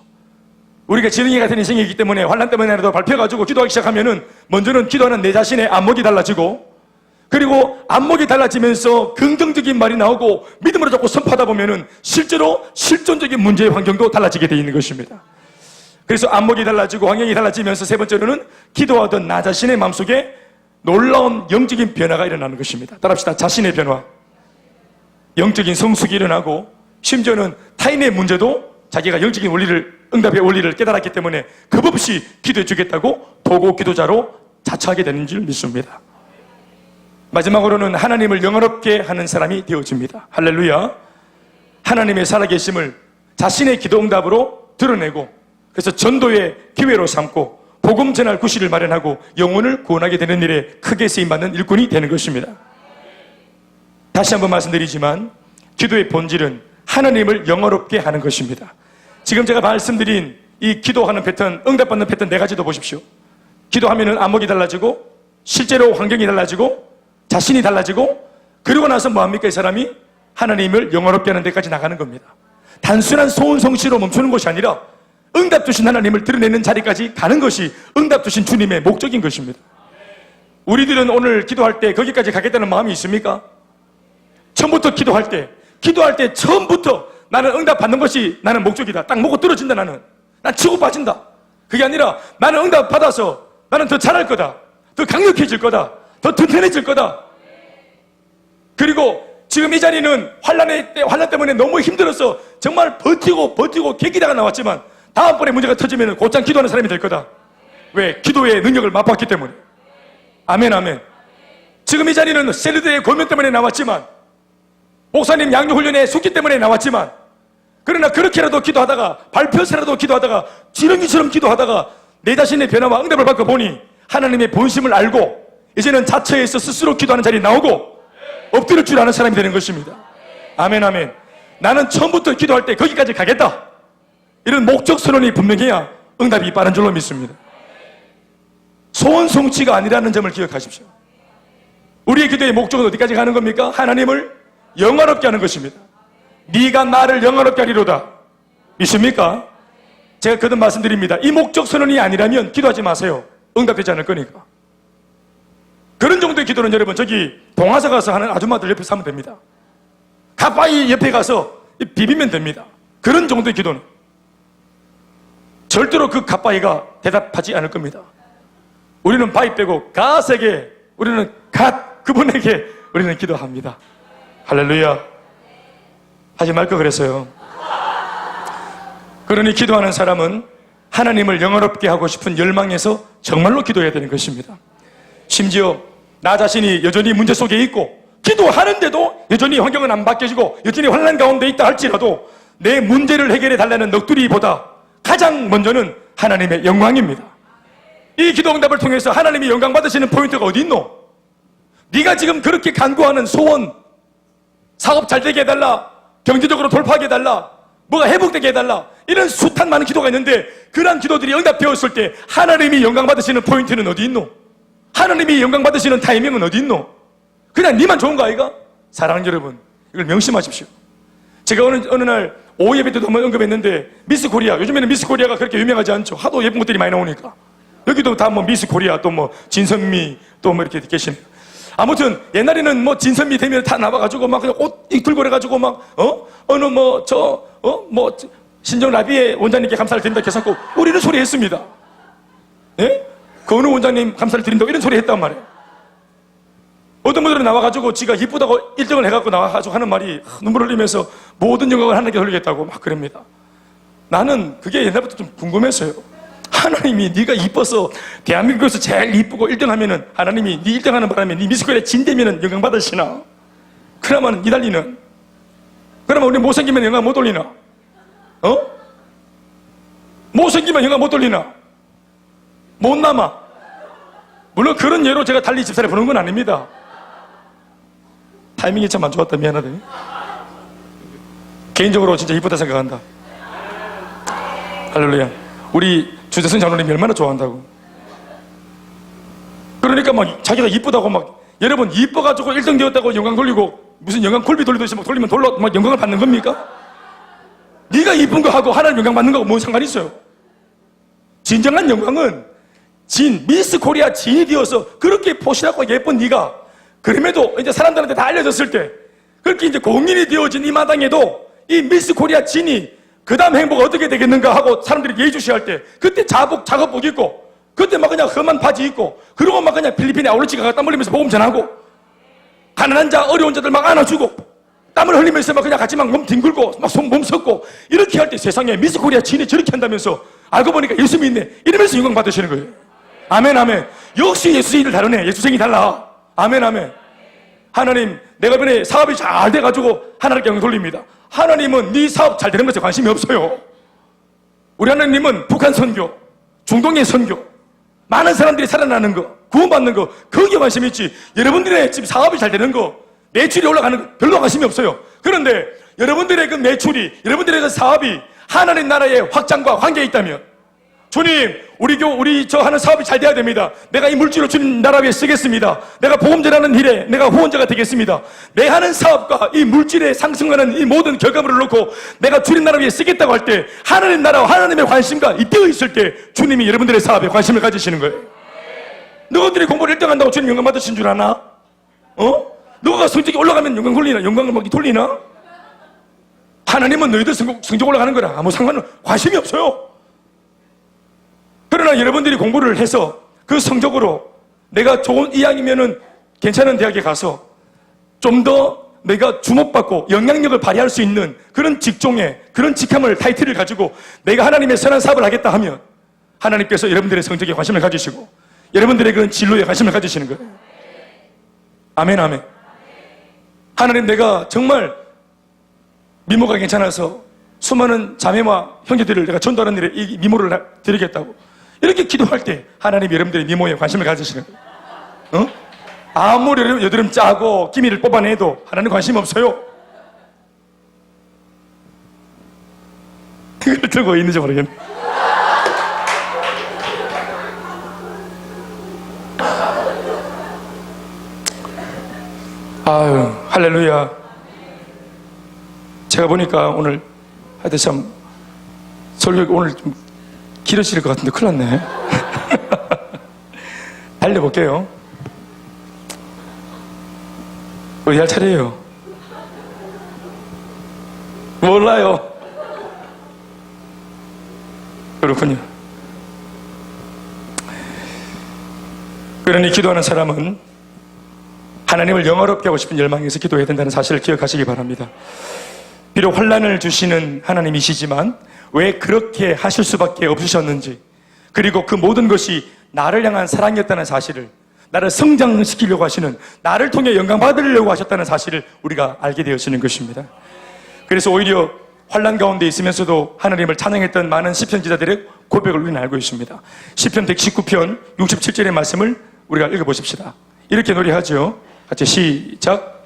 우리가 지렁이 같은 인생이기 때문에 환난 때문에라도 밟혀가지고 기도하기 시작하면은 먼저는 기도하는 내 자신의 안목이 달라지고 그리고 안목이 달라지면서 긍정적인 말이 나오고 믿음으로 자꾸 선포하다 보면은 실제로 실존적인 문제의 환경도 달라지게 되어 있는 것입니다. 그래서 안목이 달라지고 환경이 달라지면서 세 번째로는 기도하던 나 자신의 마음속에 놀라운 영적인 변화가 일어나는 것입니다. 따라합시다. 자신의 변화. 영적인 성숙이 일어나고 심지어는 타인의 문제도 자기가 영적인 원리를 응답의 원리를 깨달았기 때문에 겁없이 기도해 주겠다고 도고 기도자로 자처하게 되는 줄 믿습니다. 마지막으로는 하나님을 영화롭게 하는 사람이 되어집니다. 할렐루야. 하나님의 살아계심을 자신의 기도 응답으로 드러내고, 그래서 전도의 기회로 삼고 복음 전할 구실을 마련하고 영혼을 구원하게 되는 일에 크게 쓰임받는 일꾼이 되는 것입니다. 다시 한번 말씀드리지만 기도의 본질은 하나님을 영화롭게 하는 것입니다. 지금 제가 말씀드린 이 기도하는 패턴, 응답받는 패턴 4가지도 보십시오. 기도하면은 안목이 달라지고, 실제로 환경이 달라지고, 자신이 달라지고, 그러고 나서 뭐합니까? 이 사람이 하나님을 영화롭게 하는 데까지 나가는 겁니다. 단순한 소원 성취로 멈추는 것이 아니라 응답 주신 하나님을 드러내는 자리까지 가는 것이 응답 주신 주님의 목적인 것입니다. 우리들은 오늘 기도할 때 거기까지 가겠다는 마음이 있습니까? 처음부터 기도할 때 처음부터 나는 응답 받는 것이 나는 목적이다. 딱 먹고 떨어진다. 난 치고 빠진다. 그게 아니라 나는 응답 받아서 나는 더 잘할 거다. 더 강력해질 거다. 더 튼튼해질 거다. 그리고 지금 이 자리는 환난 때문에 너무 힘들어서 정말 버티고 계기다가 나왔지만 다음번에 문제가 터지면 곧장 기도하는 사람이 될 거다. 왜? 기도의 능력을 맛봤기 때문에. 아멘, 아멘. 지금 이 자리는 샐러드의 고면 때문에 나왔지만, 목사님 양육훈련에 숙기 때문에 나왔지만, 그러나 그렇게라도 기도하다가, 발표서라도 기도하다가, 지렁이처럼 기도하다가 내 자신의 변화와 응답을 받고 보니 하나님의 본심을 알고 이제는 자처에서 스스로 기도하는 자리에 나오고 엎드릴 줄 아는 사람이 되는 것입니다. 아멘, 아멘. 나는 처음부터 기도할 때 거기까지 가겠다. 이런 목적 선언이 분명해야 응답이 빠른 줄로 믿습니다. 소원 성취가 아니라는 점을 기억하십시오. 우리의 기도의 목적은 어디까지 가는 겁니까? 하나님을 영화롭게 하는 것입니다. 네가 나를 영화롭게 하리로다. 믿습니까? 제가 거듭 말씀드립니다. 이 목적 선언이 아니라면 기도하지 마세요. 응답되지 않을 거니까. 그런 정도의 기도는 여러분 저기 동화사 가서 하는 아줌마들 옆에서 하면 됩니다. 가빠이 옆에 가서 비비면 됩니다. 그런 정도의 기도는 절대로 그 가빠이가 대답하지 않을 겁니다. 우리는 바위 빼고 갓에게, 우리는 그분에게 우리는 기도합니다. 할렐루야. 하지 말 거 그랬어요. 그러니 기도하는 사람은 하나님을 영화롭게 하고 싶은 열망에서 정말로 기도해야 되는 것입니다. 심지어 나 자신이 여전히 문제 속에 있고 기도하는데도 여전히 환경은 안 바뀌어지고 여전히 환난 가운데 있다 할지라도 내 문제를 해결해 달라는 넋두리보다 가장 먼저는 하나님의 영광입니다. 이 기도 응답을 통해서 하나님이 영광 받으시는 포인트가 어디 있노? 네가 지금 그렇게 간구하는 소원, 사업 잘 되게 해달라, 경제적으로 돌파하게 해달라, 뭐가 회복되게 해달라, 이런 숱한 많은 기도가 있는데 그러한 기도들이 응답되었을 때 하나님이 영광 받으시는 포인트는 어디 있노? 하나님이 영광 받으시는 타이밍은 어디 있노? 그냥 니만 좋은 거 아이가? 사랑하는 여러분, 이걸 명심하십시오. 제가 어느 날 오후 예배 때도 한번 언급했는데 미스 코리아, 요즘에는 미스 코리아가 그렇게 유명하지 않죠. 하도 예쁜 것들이 많이 나오니까. 여기도 다 뭐 미스 코리아, 또 뭐 진선미, 또 뭐 이렇게 계시네요. 아무튼 옛날에는 뭐 진선미 되면 다 나와가지고 막 그냥 옷 들고 그래가지고 막 어느 뭐 신정 라비의 원장님께 감사를 드린다 해서 우리는 소리했습니다. 예? 그 어느 원장님 감사를 드린다고 이런 소리 했단 말이에요. 어떤 분들은 나와가지고 지가 이쁘다고 1등을 해갖고 나와가지고 하는 말이 눈물 흘리면서 모든 영광을 하나님께 돌리겠다고 막 그럽니다. 나는 그게 옛날부터 좀 궁금했어요. 하나님이 네가 이뻐서 대한민국에서 제일 이쁘고 1등 하면은 하나님이 네 1등 하는 바람에 네 미스코리아 진되면은 영광 받으시나? 그러면 이달리는? 그러면 우리 못생기면 영광 못 돌리나? 못생기면 영광 못 돌리나? 못 남아? 물론 그런 예로 제가 달리 집사를 부르는 건 아닙니다. 타이밍이 참 안 좋았다. 미안하다. 개인적으로 진짜 이쁘다 생각한다. 할렐루야. 우리 주재선 장로님이 얼마나 좋아한다고. 그러니까 막 자기가 이쁘다고 막 여러분 이뻐가지고 1등 되었다고 영광 돌리고 무슨 영광 굴비 돌리듯이 막 돌리면 막 영광을 받는 겁니까? 네가 이쁜 거 하고 하나님 영광 받는 거하고 뭔 상관이 있어요? 진정한 영광은 미스 코리아 진이 되어서 그렇게 포실하고 예쁜 네가 그럼에도 이제 사람들한테 다 알려졌을 때 그렇게 이제 공인이 되어진 이 마당에도 이 미스 코리아 진이 그 다음 행보가 어떻게 되겠는가 하고 사람들이 예의주시할 때 그때 작업복 입고 그때 막 그냥 험한 바지 입고 그러고 막 그냥 필리핀에 아울렛 가서 땀 흘리면서 복음 전하고 가난한 자 어려운 자들 막 안아주고 땀을 흘리면서 막 그냥 같이 막 몸 뒹굴고 막 몸 섞고 이렇게 할 때 세상에 미스 코리아 지인이 저렇게 한다면서 알고 보니까 예수 믿네 이러면서 영광 받으시는 거예요. 아멘 아멘. 역시 예수생이들 다르네. 예수생이 달라. 아멘 아멘. 하나님 내가 이번에 사업이 잘 돼가지고 하나님께 영광 돌립니다. 하나님은 네 사업 잘 되는 것에 관심이 없어요. 우리 하나님은 북한 선교, 중동의 선교, 많은 사람들이 살아나는 거, 구원받는 거 거기에 관심이 있지. 여러분들의 지금 사업이 잘 되는 거, 매출이 올라가는 거 별로 관심이 없어요. 그런데 여러분들의 그 매출이, 여러분들의 그 사업이 하나님 나라의 확장과 관계에 있다면, 주님 우리 저 하는 사업이 잘 돼야 됩니다. 내가 이 물질을 주님 나라 위에 쓰겠습니다. 내가 복음 전하는 일에 내가 후원자가 되겠습니다. 내 하는 사업과 이 물질에 상승하는 이 모든 결과물을 놓고 내가 주님 나라 위에 쓰겠다고 할 때 하나님 나라와 하나님의 관심과 이때에 있을 때 주님이 여러분들의 사업에 관심을 가지시는 거예요. 너희들이 공부를 1등 한다고 주님 영광 받으신 줄 아나? 너가 성적이 올라가면 영광 돌리나? 영광을 막 돌리나? 하나님은 너희들 성적 올라가는 거라 아무 상관은 관심이 없어요. 그러나 여러분들이 공부를 해서 그 성적으로 내가 좋은 이왕이면은 괜찮은 대학에 가서 좀 더 내가 주목받고 영향력을 발휘할 수 있는 그런 직종에, 그런 직함을, 타이틀을 가지고 내가 하나님의 선한 사업을 하겠다 하면 하나님께서 여러분들의 성적에 관심을 가지시고 여러분들의 그런 진로에 관심을 가지시는 거예요. 아멘 아멘. 하나님 내가 정말 미모가 괜찮아서 수많은 자매와 형제들을 내가 전도하는 일에 이 미모를 드리겠다고 이렇게 기도할 때 하나님이 여러분들의 미모에 관심을 가지시는 거예요. 아무리 여드름 짜고 기미를 뽑아내도 하나님 관심 없어요. 그걸 들고 있는지 모르겠네. 아유 할렐루야. 제가 보니까 오늘 하여튼 참 설교 오늘 좀 길어질 것 같은데 큰일 났네. 달려볼게요. 우리 할 차례예요. 몰라요. 그렇군요. 그러니 기도하는 사람은 하나님을 영화롭게 하고 싶은 열망에서 기도해야 된다는 사실을 기억하시기 바랍니다. 비록 환난을 주시는 하나님이시지만 왜 그렇게 하실 수밖에 없으셨는지, 그리고 그 모든 것이 나를 향한 사랑이었다는 사실을, 나를 성장시키려고 하시는, 나를 통해 영광 받으려고 하셨다는 사실을 우리가 알게 되어지는 것입니다. 그래서 오히려 환난 가운데 있으면서도 하나님을 찬양했던 많은 시편지자들의 고백을 우리는 알고 있습니다. 시편 119편 67절의 말씀을 우리가 읽어보십시다. 이렇게 노래하죠. 같이 시작.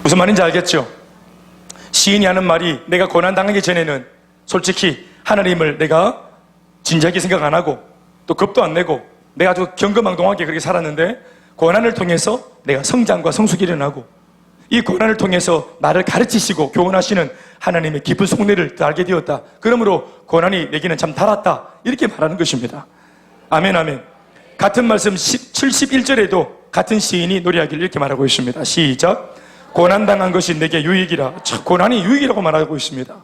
무슨 말인지 알겠죠? 시인이 하는 말이, 내가 고난당하기 전에는 솔직히 하나님을 내가 진지하게 생각 안 하고 또 겁도 안 내고 내가 아주 경거망동하게 그렇게 살았는데, 고난을 통해서 내가 성장과 성숙이 일어나고 이 고난을 통해서 나를 가르치시고 교훈하시는 하나님의 깊은 속내를 알게 되었다. 그러므로 고난이 내게는 참 달았다. 이렇게 말하는 것입니다. 아멘 아멘. 같은 말씀 71절에도 같은 시인이 노래하기를 이렇게 말하고 있습니다. 시작. 고난당한 것이 내게 유익이라. 고난이 유익이라고 말하고 있습니다.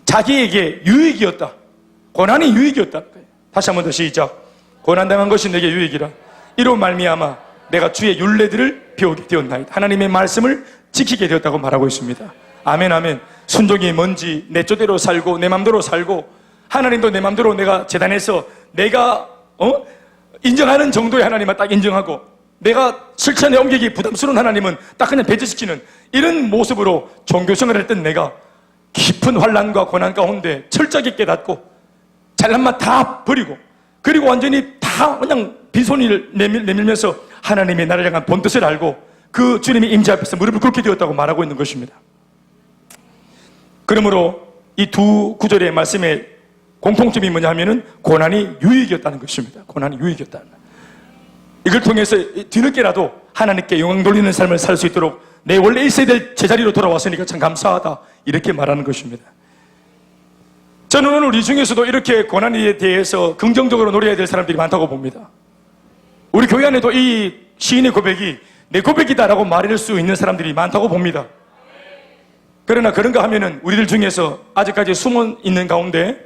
자기에게 유익이었다. 고난이 유익이었다. 다시 한 번 더 시작. 고난당한 것이 내게 유익이라. 이로 말미암아 내가 주의 율례들을 배우게 되었나이다. 하나님의 말씀을 지키게 되었다고 말하고 있습니다. 아멘 아멘. 순종이 뭔지 내 뜻대로 살고 내 맘대로 살고, 하나님도 내 맘대로 내가 재단에서 내가 인정하는 정도의 하나님만 딱 인정하고, 내가 실천에 옮기기 부담스러운 하나님은 딱 그냥 배제시키는 이런 모습으로 종교생활을 했던 내가 깊은 환난과 고난 가운데 철저하게 깨닫고 잘난 맛 다 버리고, 그리고 완전히 다 그냥 빈손을 내밀면서 하나님의 나를 향한 본뜻을 알고 그 주님의 임재 앞에서 무릎을 꿇게 되었다고 말하고 있는 것입니다. 그러므로 이 두 구절의 말씀의 공통점이 뭐냐 하면은 고난이 유익이었다는 것입니다. 고난이 유익이었다는 것. 이걸 통해서 뒤늦게라도 하나님께 영광 돌리는 삶을 살 수 있도록 내 원래 있어야 될 제자리로 돌아왔으니까 참 감사하다, 이렇게 말하는 것입니다. 저는 오늘 우리 중에서도 이렇게 고난에 대해서 긍정적으로 노래해야 될 사람들이 많다고 봅니다. 우리 교회 안에도 이 시인의 고백이 내 고백이다라고 말할 수 있는 사람들이 많다고 봅니다. 그러나 그런가 하면은 우리들 중에서 아직까지 숨어 있는 가운데,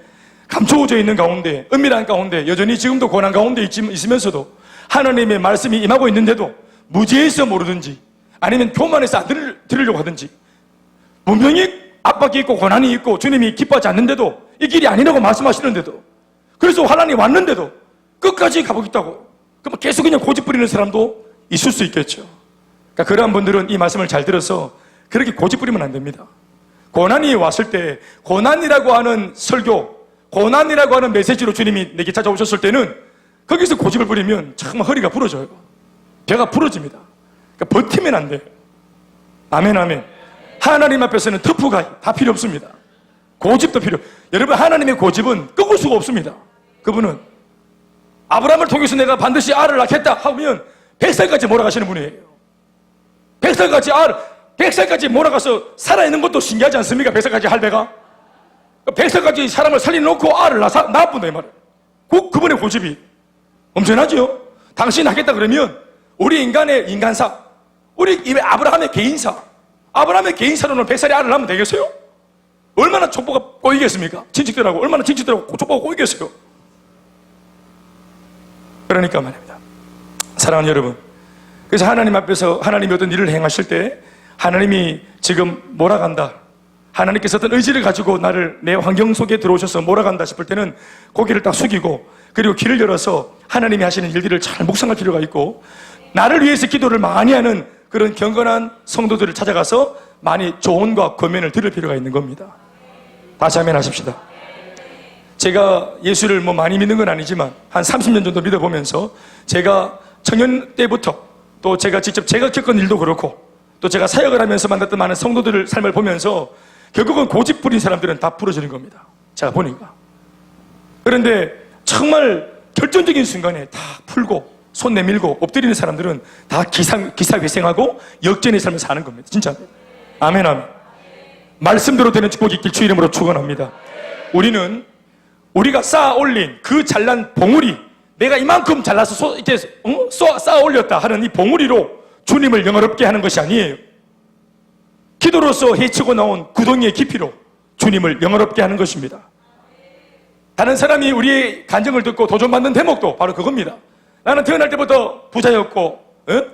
감춰져 있는 가운데, 은밀한 가운데, 여전히 지금도 고난 가운데 있으면서도 하나님의 말씀이 임하고 있는데도 무지해서 모르든지 아니면 교만해서 안 들으려고 하든지 분명히 압박이 있고 고난이 있고 주님이 기뻐하지 않는데도 이 길이 아니라고 말씀하시는데도 그래서 하나님 왔는데도 끝까지 가보겠다고 그럼 계속 그냥 고집 부리는 사람도 있을 수 있겠죠. 그러니까 그러한 분들은 이 말씀을 잘 들어서 그렇게 고집 부리면 안 됩니다. 고난이 왔을 때 고난이라고 하는 설교, 고난이라고 하는 메시지로 주님이 내게 찾아오셨을 때는 거기서 고집을 부리면 정말 허리가 부러져요. 배가 부러집니다. 그러니까 버티면 안 돼요. 아멘 아멘. 하나님 앞에서는 터프가 다 필요 없습니다. 고집도 필요. 여러분 하나님의 고집은 꺾을 수가 없습니다. 그분은 아브라함을 통해서 내가 반드시 알을 낳겠다 하면 100살까지 몰아가시는 분이에요. 100살까지 몰아가서 살아있는 것도 신기하지 않습니까? 100살까지 할배가 100살까지 사람을 살려놓고 알을 낳았군다 이 말이에요. 그분의 고집이 엄청나죠. 당신 하겠다 그러면 우리 인간의 인간사, 우리 아브라함의 개인사, 아브라함의 개인사로는 100살에 알을 낳으면 되겠어요? 얼마나 족보가 꼬이겠습니까? 친척들하고 얼마나 친척들하고 족보가 꼬이겠어요? 그러니까 말입니다. 사랑하는 여러분, 그래서 하나님 앞에서 하나님이 어떤 일을 행하실 때 하나님이 지금 몰아간다, 하나님께서 어떤 의지를 가지고 나를 내 환경 속에 들어오셔서 몰아간다 싶을 때는 고개를 딱 숙이고 그리고 길을 열어서 하나님이 하시는 일들을 잘 묵상할 필요가 있고 나를 위해서 기도를 많이 하는 그런 경건한 성도들을 찾아가서 많이 조언과 권면을 들을 필요가 있는 겁니다. 다시 아멘 하십시다. 제가 예수를 많이 믿는 건 아니지만 한 30년 정도 믿어보면서 제가 청년 때부터 또 제가 직접 제가 겪은 일도 그렇고 또 제가 사역을 하면서 만났던 많은 성도들의 삶을 보면서 결국은 고집 부린 사람들은 다 부러지는 겁니다. 제가 보니까. 그런데 정말 결정적인 순간에 다 풀고 손 내밀고 엎드리는 사람들은 다 기사회생하고 역전의 삶을 사는 겁니다. 진짜. 아멘 아멘. 말씀대로 되는 축복이 있길 주 이름으로 축원합니다. 우리가 쌓아 올린 그 잘난 봉우리, 내가 이만큼 잘나서 이렇게 쌓아 올렸다 하는 이 봉우리로 주님을 영화롭게 하는 것이 아니에요. 기도로서 헤치고 나온 구덩이의 깊이로 주님을 영화롭게 하는 것입니다. 다른 사람이 우리의 간증을 듣고 도전받는 대목도 바로 그겁니다. 나는 태어날 때부터 부자였고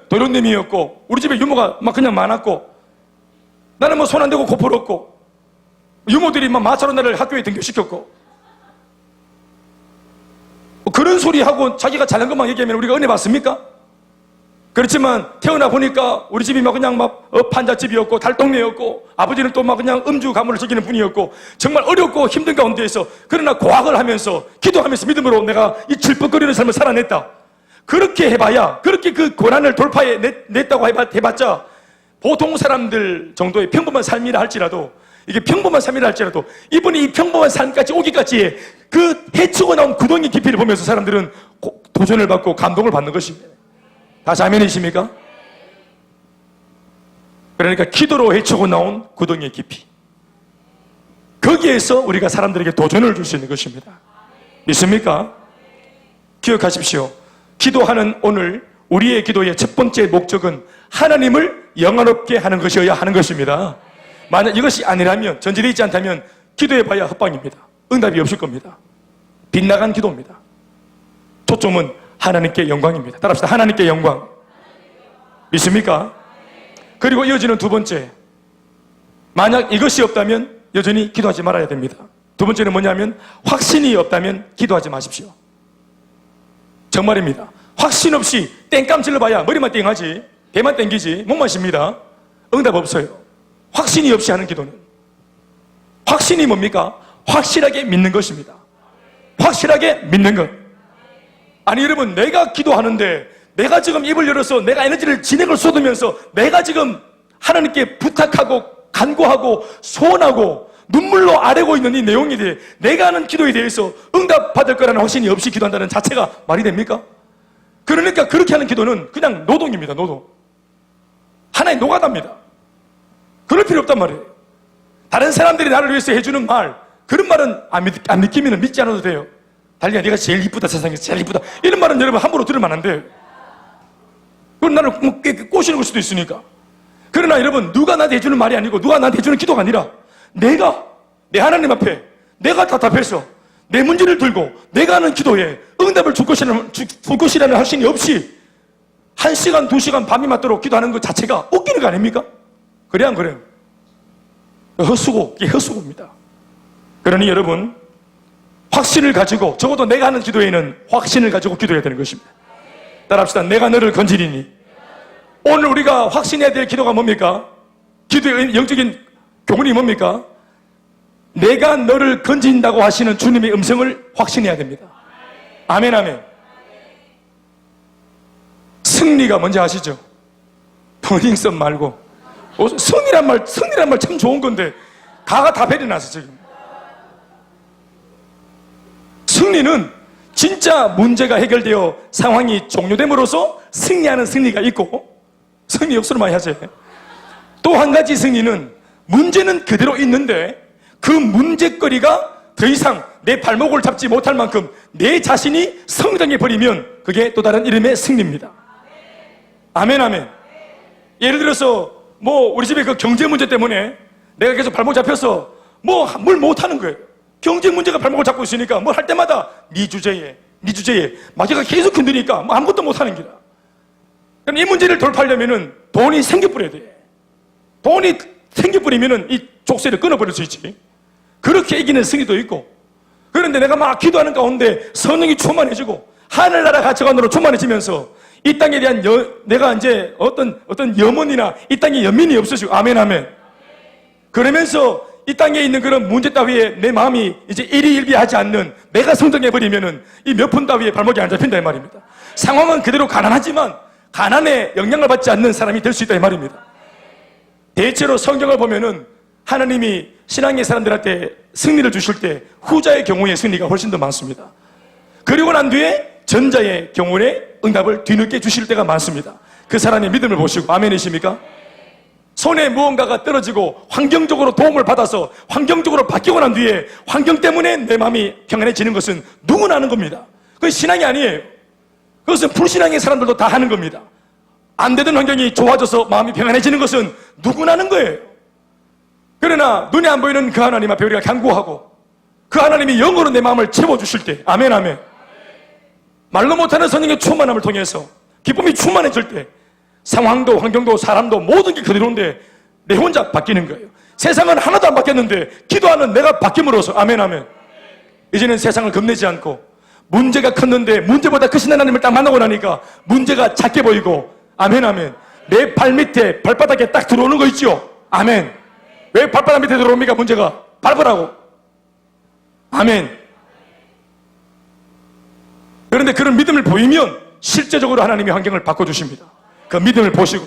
도련님이었고 우리 집에 유모가 막 그냥 많았고 나는 손 안 대고 코풀 없고 유모들이 막 마차로 나를 학교에 등교시켰고 그런 소리 하고 자기가 잘난 것만 얘기하면 우리가 은혜 받습니까? 그렇지만 태어나 보니까 우리 집이 막 그냥 판잣집이었고 달동네였고 아버지는 또 막 그냥 음주 가문을 즐기는 분이었고 정말 어렵고 힘든 가운데에서 그러나 고학을 하면서 기도하면서 믿음으로 내가 이 질퍽거리는 삶을 살아냈다. 그렇게 해봐야 그렇게 그 고난을 돌파해냈다고 해봤자 보통 사람들 정도의 평범한 삶이라 할지라도 이게 평범한 삶이라 할지라도 이분이 이 평범한 삶까지 오기까지의 그 헤치고 나온 구덩이 깊이를 보면서 사람들은 도전을 받고 감동을 받는 것입니다. 다시 아멘이십니까? 그러니까 기도로 헤치고 나온 구덩이의 깊이, 거기에서 우리가 사람들에게 도전을 줄 수 있는 것입니다. 믿습니까? 기억하십시오. 기도하는 오늘 우리의 기도의 첫 번째 목적은 하나님을 영화롭게 하는 것이어야 하는 것입니다. 만약 이것이 아니라면, 전제되어 있지 않다면 기도해봐야 헛방입니다. 응답이 없을 겁니다. 빗나간 기도입니다. 초점은 하나님께 영광입니다. 따라합시다. 하나님께 영광. 믿습니까? 그리고 이어지는 두 번째, 만약 이것이 없다면 여전히 기도하지 말아야 됩니다. 두 번째는 뭐냐면 확신이 없다면 기도하지 마십시오. 정말입니다. 확신 없이 땡깡 질러봐야 머리만 땡하지 배만 땡기지 못 마십니다. 응답 없어요. 확신이 없이 하는 기도는, 확신이 뭡니까? 확실하게 믿는 것입니다. 확실하게 믿는 것. 아니 여러분, 내가 기도하는데 내가 지금 입을 열어서 내가 에너지를 진액을 쏟으면서 내가 지금 하나님께 부탁하고 간구하고 소원하고 눈물로 아뢰고 있는 이 내용에 대해, 내가 하는 기도에 대해서 응답받을 거라는 확신이 없이 기도한다는 자체가 말이 됩니까? 그러니까 그렇게 하는 기도는 그냥 노동입니다. 노동. 하나의 노가다입니다. 그럴 필요 없단 말이에요. 다른 사람들이 나를 위해서 해주는 말, 그런 말은 안 느끼면 믿지 않아도 돼요. 달리야 네가 제일 이쁘다, 세상에서 제일 이쁘다, 이런 말은 여러분 함부로 들으면 안 돼요. 그건 나를 꼬시는 걸 수도 있으니까. 그러나 여러분, 누가 나한테 해주는 말이 아니고 누가 나한테 해주는 기도가 아니라 내가 내 하나님 앞에 내가 답답해서 내 문제를 들고 내가 하는 기도에 응답을 줄 것이라는 확신이 없이 1시간, 2시간 밤이 맞도록 기도하는 것 자체가 웃기는 거 아닙니까? 그래 안 그래요? 헛수고, 이게 헛수고입니다. 그러니 여러분, 확신을 가지고, 적어도 내가 하는 기도에는 확신을 가지고 기도해야 되는 것입니다. 따라합시다. 내가 너를 건지리니. 오늘 우리가 확신해야 될 기도가 뭡니까? 기도의 영적인 교훈이 뭡니까? 내가 너를 건진다고 하시는 주님의 음성을 확신해야 됩니다. 아멘, 아멘. 승리가 뭔지 아시죠? 버닝썬 말고. 승리란 말 참 좋은 건데, 가가 다 베려놨어, 지금. 승리는 진짜 문제가 해결되어 상황이 종료됨으로써 승리하는 승리가 있고, 승리 역수를 많이 하죠. 또 한 가지 승리는 문제는 그대로 있는데 그 문제거리가 더 이상 내 발목을 잡지 못할 만큼 내 자신이 성장해 버리면 그게 또 다른 이름의 승리입니다. 아멘, 아멘. 예를 들어서 우리 집에 그 경제 문제 때문에 내가 계속 발목 잡혀서 뭘 못하는 거예요. 경제 문제가 발목을 잡고 있으니까 뭘 할 때마다 네 주제에 마귀가 계속 흔드니까 아무것도 못하는 기라. 그럼 이 문제를 돌파하려면은 돈이 생겨버려야 돼. 돈이 생겨버리면은 이 족쇄를 끊어버릴 수 있지. 그렇게 이기는 승리도 있고. 그런데 내가 막 기도하는 가운데 성령이 충만해지고 하늘나라 가치관으로 충만해지면서 이 땅에 대한 내가 이제 어떤 염원이나 이 땅에 연민이 없어지고, 아멘, 아멘. 그러면서 이 땅에 있는 그런 문제 따위에 내 마음이 이제 일희일비하지 않는, 내가 성장해버리면은 이 몇 푼 따위에 발목이 안 잡힌다 이 말입니다. 상황은 그대로 가난하지만 가난에 영향을 받지 않는 사람이 될 수 있다 이 말입니다. 대체로 성경을 보면은 하나님이 신앙의 사람들한테 승리를 주실 때 후자의 경우에 승리가 훨씬 더 많습니다. 그리고 난 뒤에 전자의 경우에 응답을 뒤늦게 주실 때가 많습니다. 그 사람의 믿음을 보시고, 아멘이십니까? 손에 무언가가 떨어지고 환경적으로 도움을 받아서 환경적으로 바뀌고 난 뒤에 환경 때문에 내 마음이 평안해지는 것은 누구나 하는 겁니다. 그건 신앙이 아니에요. 그것은 불신앙의 사람들도 다 하는 겁니다. 안 되던 환경이 좋아져서 마음이 평안해지는 것은 누구나 하는 거예요. 그러나 눈에 안 보이는 그 하나님 앞에 우리가 간구하고 그 하나님이 영으로 내 마음을 채워주실 때, 아멘, 아멘. 말로 못하는 성령의 충만함을 통해서 기쁨이 충만해질 때 상황도 환경도 사람도 모든 게 그대로인데 내 혼자 바뀌는 거예요. 세상은 하나도 안 바뀌었는데 기도하는 내가 바뀜으로써, 아멘, 아멘. 이제는 세상을 겁내지 않고 문제가 컸는데 문제보다 크신 하나님을 딱 만나고 나니까 문제가 작게 보이고, 아멘, 아멘. 내 발 밑에 발바닥에 딱 들어오는 거 있죠? 아멘. 왜 발바닥 밑에 들어옵니까? 문제가 밟으라고. 아멘. 그런데 그런 믿음을 보이면 실제적으로 하나님이 환경을 바꿔주십니다. 그 믿음을 보시고.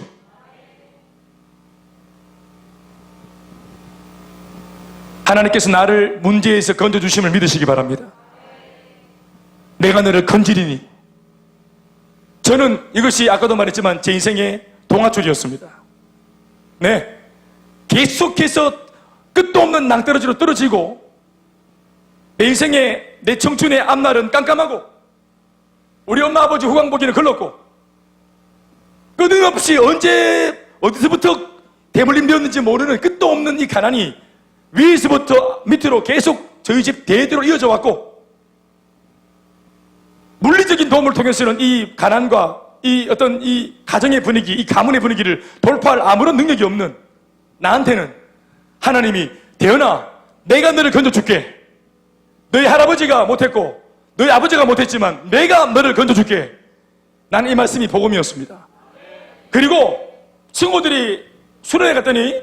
하나님께서 나를 문제에서 건져주심을 믿으시기 바랍니다. 내가 너를 건지리니. 저는 이것이 아까도 말했지만 제 인생의 동화줄이었습니다. 네. 계속해서 끝도 없는 낭떠러지로 떨어지고 내 인생의, 내 청춘의 앞날은 깜깜하고 우리 엄마 아버지 후광보기는 글렀고 끊임없이 언제 어디서부터 대물림되었는지 모르는 끝도 없는 이 가난이 위에서부터 밑으로 계속 저희 집 대대로 이어져 왔고, 물리적인 도움을 통해서는 이 가난과 이 어떤 이 가정의 분위기, 이 가문의 분위기를 돌파할 아무런 능력이 없는 나한테는 하나님이, 대현아, 내가 너를 건져줄게. 너희 할아버지가 못했고 너희 아버지가 못했지만 내가 너를 건져줄게. 나는 이 말씀이 복음이었습니다. 그리고 친구들이 수련회 갔더니,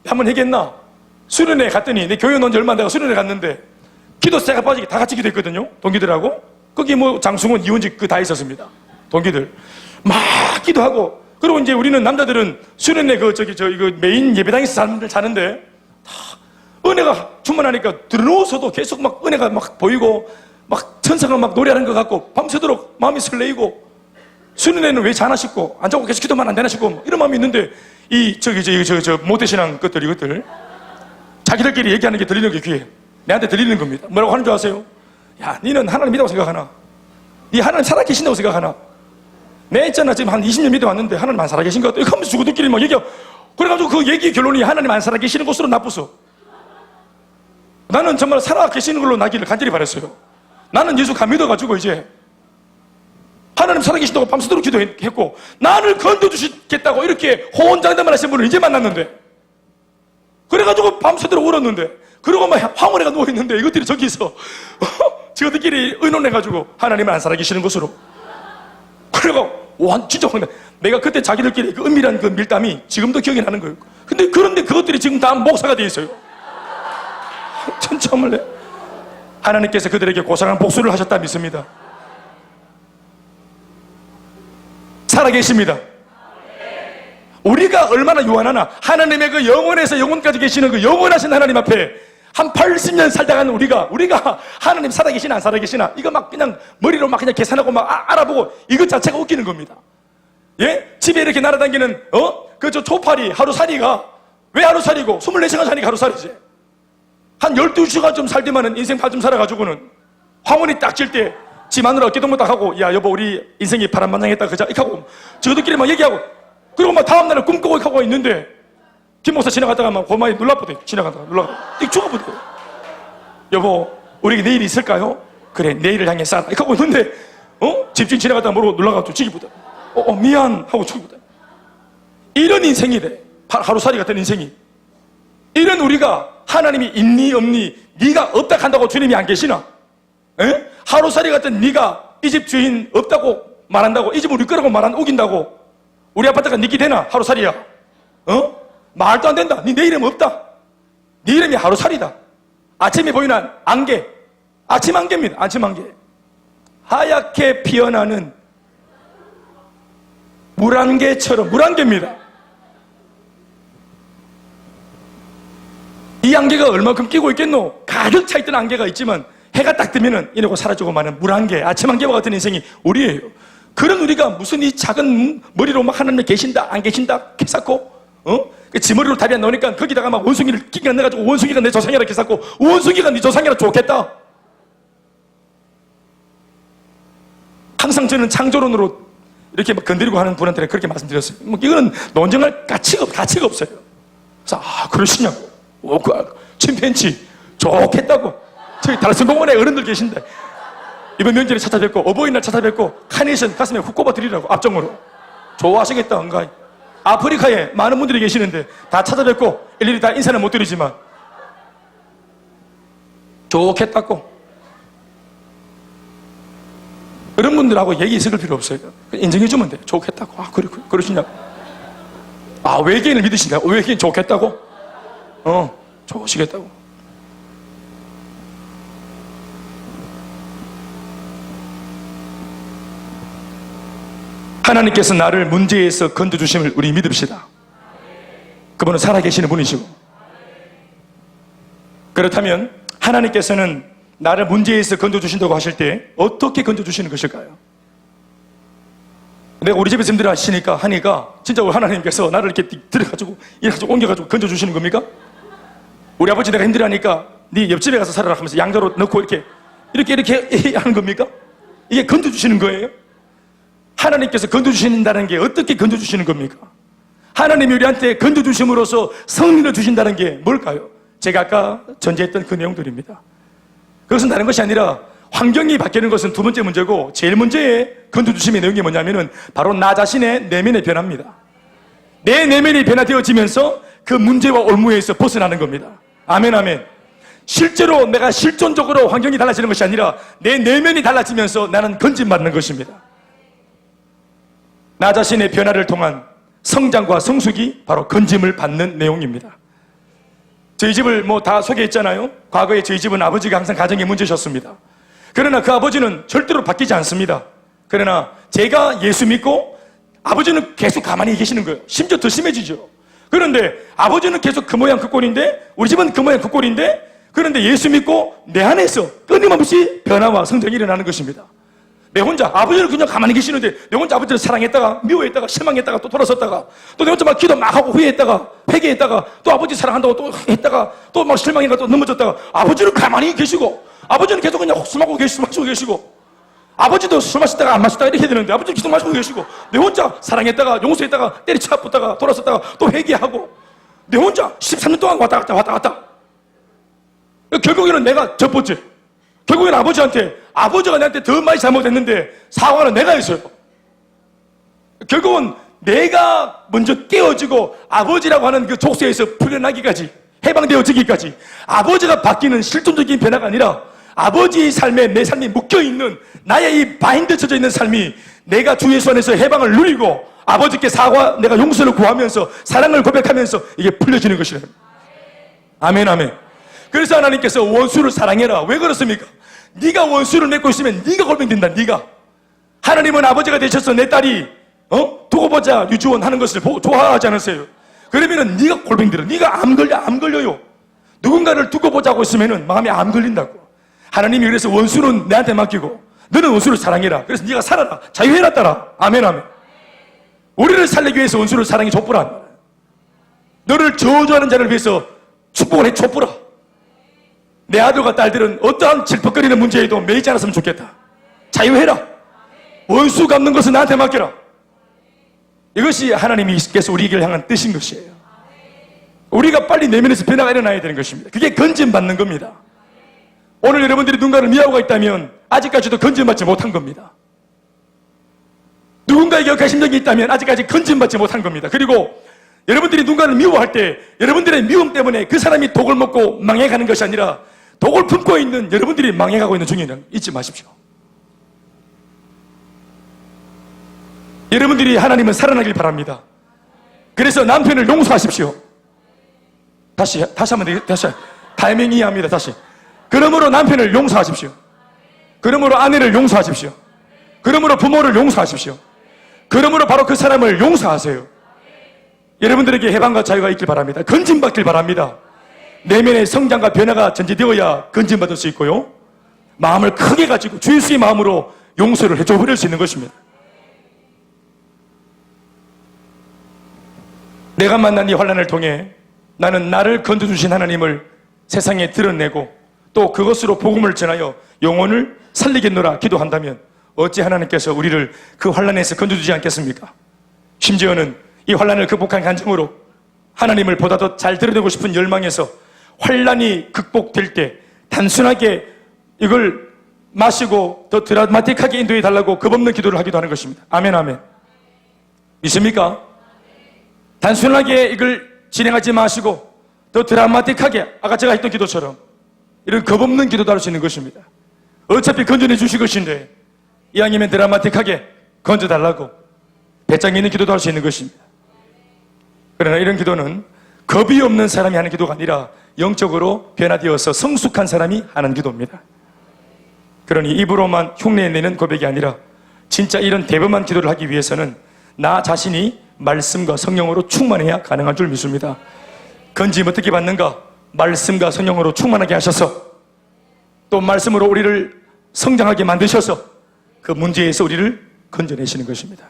한번 하겠나? 수련회 갔더니, 내 교회 온 지 얼마 안 돼서 수련회 갔는데 기도 세가 빠지게 다 같이 기도했거든요. 동기들하고. 거기 장승훈, 이원직 다 있었습니다. 동기들 막 기도하고. 그리고 이제 우리는 남자들은 수련회 그 메인 예배당에서 자는데 다 은혜가 충만하니까 들어누워서도 계속 막 은혜가 막 보이고 막 천사가 막 노래하는 것 같고 밤새도록 마음이 설레이고, 수련회는 왜 자나 싶고 안 자고 계속 기도만 안 되나 싶고 뭐 이런 마음이 있는데 모태신앙 이것들 자기들끼리 얘기하는 게 들리는 게 귀해. 내한테 들리는 겁니다. 뭐라고 하는 줄 아세요? 야, 니는 하나님 믿다고 생각하나? 니 하나님 살아계신다고 생각하나? 내 있잖아, 지금 한 20년 믿어왔는데 하나님 안 살아계신 것 같아. 이렇게 하면서 죽어들끼리 막 얘기하고. 그래가지고 그 얘기 결론이 하나님 안 살아계시는 것으로 나쁘소. 나는 정말 살아계시는 걸로 나기를 간절히 바랬어요. 나는 예수 감 믿어가지고 이제 하나님 살아계신다고 밤새도록 기도했고 나를 건져주시겠다고 이렇게 호언장담을 하신 분을 이제 만났는데, 그래가지고 밤새도록 울었는데, 그러고 막 황홀해가 누워있는데 이것들이 저기서 저들끼리 의논해가지고 하나님은 안 살아계시는 것으로. 그래가 진짜 황홀해. 내가 그때 자기들끼리 그 은밀한 그 밀담이 지금도 기억이 나는 거예요. 그런데 그것들이 지금 다 목사가 돼 있어요. 정말요. 하나님께서 그들에게 고상한 복수를 하셨다 믿습니다. 살아계십니다. 우리가 얼마나 유한하나. 하나님의 그 영원에서 영원까지 계시는 그 영원하신 하나님 앞에 한 80년 살다가는 우리가 하나님 살아계시나 안 살아계시나 이거 막 그냥 머리로 막 그냥 계산하고 막 알아보고 이것 자체가 웃기는 겁니다. 예? 집에 이렇게 날아다니는 저 초파리 하루살이가 왜 하루살이고 24시간 사니까 하루살이지. 한 12시간 좀 살기만은 인생 파 좀 살아가지고는 황혼이 딱 질 때 지 마누라가 기도 못 하고, 야 여보 우리 인생이 바람만장했다 그자 이렇게 하고 저들끼리 막 얘기하고, 그리고 막 다음날에 꿈꾸고 이렇게 하고 있는데 김 목사 지나가다가 막 고마이 놀라보대. 지나가다가 놀라가 띡 죽어보대. 여보 우리 내일 있을까요? 그래 내일을 향해 싸라 이렇게 하고 있는데 집주인 지나가다가 모르고 놀라가지고 죽이보대. 미안 하고 죽이보대. 이런 인생이 돼. 하루살이 같은 인생이. 이런 우리가 하나님이 있니 없니, 네가 없다 한다고 주님이 안 계시나? 에? 하루살이 같은 네가 이 집 주인 없다고 말한다고, 이 집 우리 거라고 우긴다고 우리 아파트가 네기 되나? 하루살이야. 말도 안 된다. 네 이름 없다. 네 이름이 하루살이다. 아침에 보이는 안개, 아침 안개입니다. 아침 안개. 하얗게 피어나는 물안개처럼, 물안개입니다. 이 안개가 얼마큼 끼고 있겠노? 가득 차있던 안개가 있지만 해가 딱 뜨면은 이러고 사라지고 마는 물안개, 아침 안개와 같은 인생이 우리예요. 그런 우리가 무슨 이 작은 머리로 막 하나님 계신다 안 계신다 캐쌓고 지 머리로 답이 안 나오니까 거기다가 막 원숭이를 끼가 내가지고 원숭이가 내 조상이라 캐쌓고 원숭이가 네 조상이라 좋겠다. 항상 저는 창조론으로 이렇게 막 건드리고 하는 분한테 그렇게 말씀드렸어요. 이거는 논쟁할 가치가 없어요. 그래서 그러시냐고. 침팬지 좋겠다고. 저기 달성공원에 어른들 계신데 이번 명절에 찾아뵙고 어버이날 찾아뵙고 카네이션 가슴에 훅 꼽아드리라고 앞정으로. 좋아하시겠다. 한가 아프리카에 많은 분들이 계시는데 다 찾아뵙고 일일이 다 인사는 못 드리지만 좋겠다고. 그런 분들하고 얘기 섞을 필요 없어요. 인정해주면 돼. 좋겠다고. 그러시냐고. 외계인을 믿으신다. 외계인 좋겠다고? 좋으시겠다고. 하나님께서 나를 문제에서 건져주심을 우리 믿읍시다. 그분은 살아계시는 분이시고. 그렇다면 하나님께서는 나를 문제에서 건져주신다고 하실 때 어떻게 건져주시는 것일까요? 내가 우리 집에 짐들을 하니까 진짜 하나님께서 나를 이렇게 들어가지고 옮겨가지고 건져주시는 겁니까? 우리 아버지 내가 힘들어하니까 네 옆집에 가서 살아라 하면서 양자로 넣고 이렇게 하는 겁니까? 이게 건져주시는 거예요? 하나님께서 건져주신다는 게 어떻게 건져주시는 겁니까? 하나님이 우리한테 건져주심으로써 성리를 주신다는 게 뭘까요? 제가 아까 전제했던 그 내용들입니다. 그것은 다른 것이 아니라 환경이 바뀌는 것은 두 번째 문제고, 제일 문제의 건져주심의 내용이 뭐냐면은 바로 나 자신의 내면의 변화입니다. 내 내면이 변화되어지면서 그 문제와 올무에서 벗어나는 겁니다. 아멘 아멘. 실제로 내가 실존적으로 환경이 달라지는 것이 아니라 내 내면이 달라지면서 나는 건짐받는 것입니다. 나 자신의 변화를 통한 성장과 성숙이 바로 건짐을 받는 내용입니다. 저희 집을 다 소개했잖아요. 과거에 저희 집은 아버지가 항상 가정의 문제셨습니다. 그러나 그 아버지는 절대로 바뀌지 않습니다. 그러나 제가 예수 믿고 아버지는 계속 가만히 계시는 거예요. 심지어 더 심해지죠. 그런데 아버지는 계속 그 모양 그 꼴인데, 우리 집은 그 모양 그 꼴인데, 그런데 예수 믿고 내 안에서 끊임없이 변화와 성장이 일어나는 것입니다. 내 혼자 아버지는 그냥 가만히 계시는데 내 혼자 아버지를 사랑했다가 미워했다가 실망했다가 또 돌아섰다가 또 내 혼자 막 기도 막 하고 후회했다가 회개했다가 또 아버지 사랑한다고 또 했다가 또 막 실망해가 또 넘어졌다가 아버지는 가만히 계시고, 아버지는 계속 그냥 술 마시고 계시고, 아버지도 술 마시다가 안 마시다가 이렇게 되는데 아버지는 계속 마시고 계시고, 내 혼자 사랑했다가 용서했다가 때리쳐 붙다가 돌아섰다가 또 회개하고, 내 혼자 13년 동안 왔다 갔다. 결국에는 내가 첫 번째, 결국에는 아버지한테 아버지가 나한테 더 많이 잘못했는데 사과는 내가 했어요. 결국은 내가 먼저 깨어지고 아버지라고 하는 그 족쇄에서 풀려나기까지, 해방되어지기까지 아버지가 바뀌는 실존적인 변화가 아니라 아버지의 삶에 내 삶이 묶여있는 나의 이 바인드 쳐져 있는 삶이 내가 주 예수 안에서 해방을 누리고 아버지께 사과, 내가 용서를 구하면서 사랑을 고백하면서 이게 풀려지는 것이래요. 아멘, 아멘. 그래서 하나님께서 원수를 사랑해라. 왜 그렇습니까? 네가 원수를 맺고 있으면 네가 골병된다. 네가. 하나님은 아버지가 되셔서 내 딸이 두고 보자 유치원 하는 것을 좋아하지 않으세요? 그러면은 네가 골병들어. 네가 암 걸려요. 누군가를 두고 보자고 있으면은 마음에 암 걸린다고. 하나님이 그래서 원수는 내한테 맡기고 너는 원수를 사랑해라. 그래서 네가 살아라. 자유해라 따라. 아멘, 아멘. 우리를 살리기 위해서 원수를 사랑이 족보라. 너를 저주하는 자를 위해서 축복을 해 족보라. 내 아들과 딸들은 어떠한 질퍽거리는 문제에도 매이지 않았으면 좋겠다. 자유해라. 원수 갚는 것은 나한테 맡겨라. 이것이 하나님께서 우리에게 향한 뜻인 것이에요. 우리가 빨리 내면에서 변화가 일어나야 되는 것입니다. 그게 건진받는 겁니다. 오늘 여러분들이 누군가를 미워하고 있다면 아직까지도 건진받지 못한 겁니다. 누군가에게 역할 심정이 있다면 아직까지 건진받지 못한 겁니다. 그리고 여러분들이 누군가를 미워할 때 여러분들의 미움 때문에 그 사람이 독을 먹고 망해가는 것이 아니라 독을 품고 있는 여러분들이 망해가고 있는 중이라는 잊지 마십시오. 여러분들이 하나님은 살아나길 바랍니다. 그래서 남편을 용서하십시오. 다시 하면 되겠, 다시. 타이밍 이해합니다. 다시. 그러므로 남편을 용서하십시오. 그러므로 아내를 용서하십시오. 그러므로 부모를 용서하십시오. 그러므로 바로 그 사람을 용서하세요. 여러분들에게 해방과 자유가 있길 바랍니다. 건진받길 바랍니다. 내면의 성장과 변화가 전제되어야 건진받을 수 있고요. 마음을 크게 가지고 주 예수의 마음으로 용서를 해줘버릴 수 있는 것입니다. 내가 만난 이 환난을 통해 나는 나를 건져주신 하나님을 세상에 드러내고 또 그것으로 복음을 전하여 영혼을 살리겠노라 기도한다면 어찌 하나님께서 우리를 그 환난에서 건져주지 않겠습니까? 심지어는 이 환난을 극복한 간증으로 하나님을 보다 더 잘 드러내고 싶은 열망에서 환난이 극복될 때 단순하게 이걸 마시고 더 드라마틱하게 인도해 달라고 겁없는 기도를 하기도 하는 것입니다. 아멘, 아멘. 믿습니까? 단순하게 이걸 진행하지 마시고 더 드라마틱하게 아까 제가 했던 기도처럼 이런 겁없는 기도도 할 수 있는 것입니다. 어차피 건져내 주실 것인데 이왕이면 드라마틱하게 건져달라고 배짱 있는 기도도 할 수 있는 것입니다. 그러나 이런 기도는 겁이 없는 사람이 하는 기도가 아니라 영적으로 변화되어서 성숙한 사람이 하는 기도입니다. 그러니 입으로만 흉내내는 고백이 아니라 진짜 이런 대범한 기도를 하기 위해서는 나 자신이 말씀과 성령으로 충만해야 가능한 줄 믿습니다. 건짐 어떻게 받는가? 말씀과 성령으로 충만하게 하셔서 또 말씀으로 우리를 성장하게 만드셔서 그 문제에서 우리를 건져내시는 것입니다.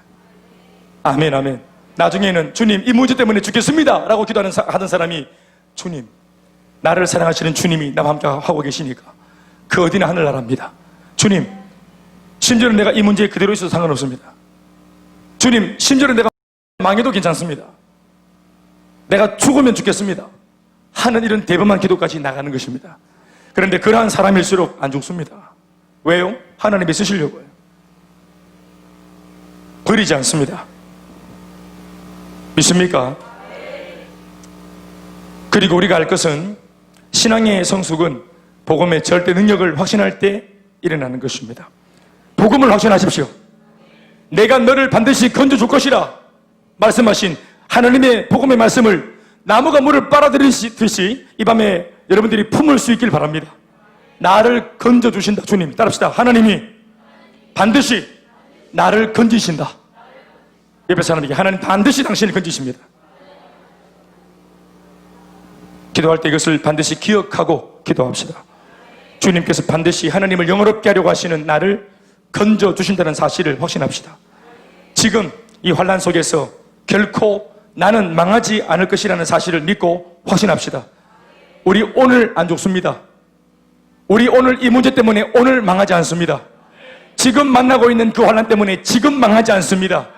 아멘, 아멘. 나중에는 주님 이 문제 때문에 죽겠습니다 라고 하던 사람이 주님, 나를 사랑하시는 주님이 나와 함께 하고 계시니까 그 어디나 하늘나라입니다. 주님, 심지어는 내가 이 문제에 그대로 있어도 상관없습니다. 주님, 심지어는 내가 망해도 괜찮습니다. 내가 죽으면 죽겠습니다 하는 이런 대범한 기도까지 나가는 것입니다. 그런데 그러한 사람일수록 안 죽습니다. 왜요? 하나님이 쓰시려고요. 버리지 않습니다. 믿습니까? 그리고 우리가 알 것은 신앙의 성숙은 복음의 절대 능력을 확신할 때 일어나는 것입니다. 복음을 확신하십시오. 내가 너를 반드시 건져줄 것이라 말씀하신 하나님의 복음의 말씀을 나무가 물을 빨아들이듯이 이 밤에 여러분들이 품을 수 있길 바랍니다. 나를 건져주신다. 주님 따릅시다. 하나님이 반드시 나를 건지신다. 옆에 사람에게 하나님 반드시 당신을 건지십니다. 기도할 때 이것을 반드시 기억하고 기도합시다. 주님께서 반드시 하나님을 영어롭게 하려고 하시는 나를 건져주신다는 사실을 확신합시다. 지금 이 환난 속에서 결코 나는 망하지 않을 것이라는 사실을 믿고 확신합시다. 우리 오늘 안 죽습니다. 우리 오늘 이 문제 때문에 오늘 망하지 않습니다. 지금 만나고 있는 그 환난 때문에 지금 망하지 않습니다.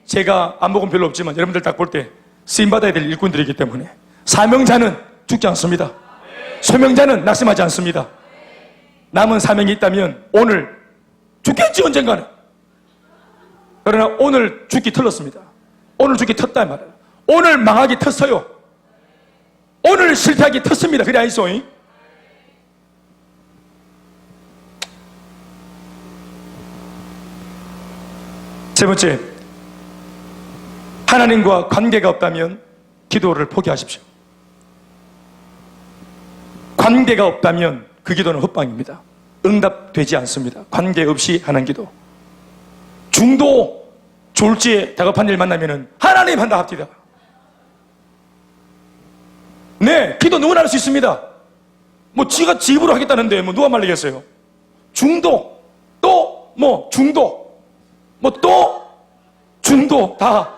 제가 안목은 별로 없지만 여러분들 딱 볼 때 쓰임받아야 될 일꾼들이기 때문에 사명자는 죽지 않습니다. 소명자는 낙심하지 않습니다. 남은 사명이 있다면 오늘 죽겠지 언젠가는. 그러나 오늘 죽기 틀렸습니다. 오늘 죽기 텄단 말이에요. 오늘 망하기 텄어요. 오늘 실패하기 텄습니다. 그래 아이소잉? 세 번째, 하나님과 관계가 없다면 기도를 포기하십시오. 관계가 없다면 그 기도는 헛방입니다. 응답되지 않습니다. 관계 없이 하는 기도. 중도, 졸지에 다급한 일 만나면은 하나님 한다 합디다. 네, 기도 누구나 할 수 있습니다. 뭐 지가 지 입으로 하겠다는데 뭐 누가 말리겠어요? 중도, 또 뭐 중도, 뭐 또 중도 다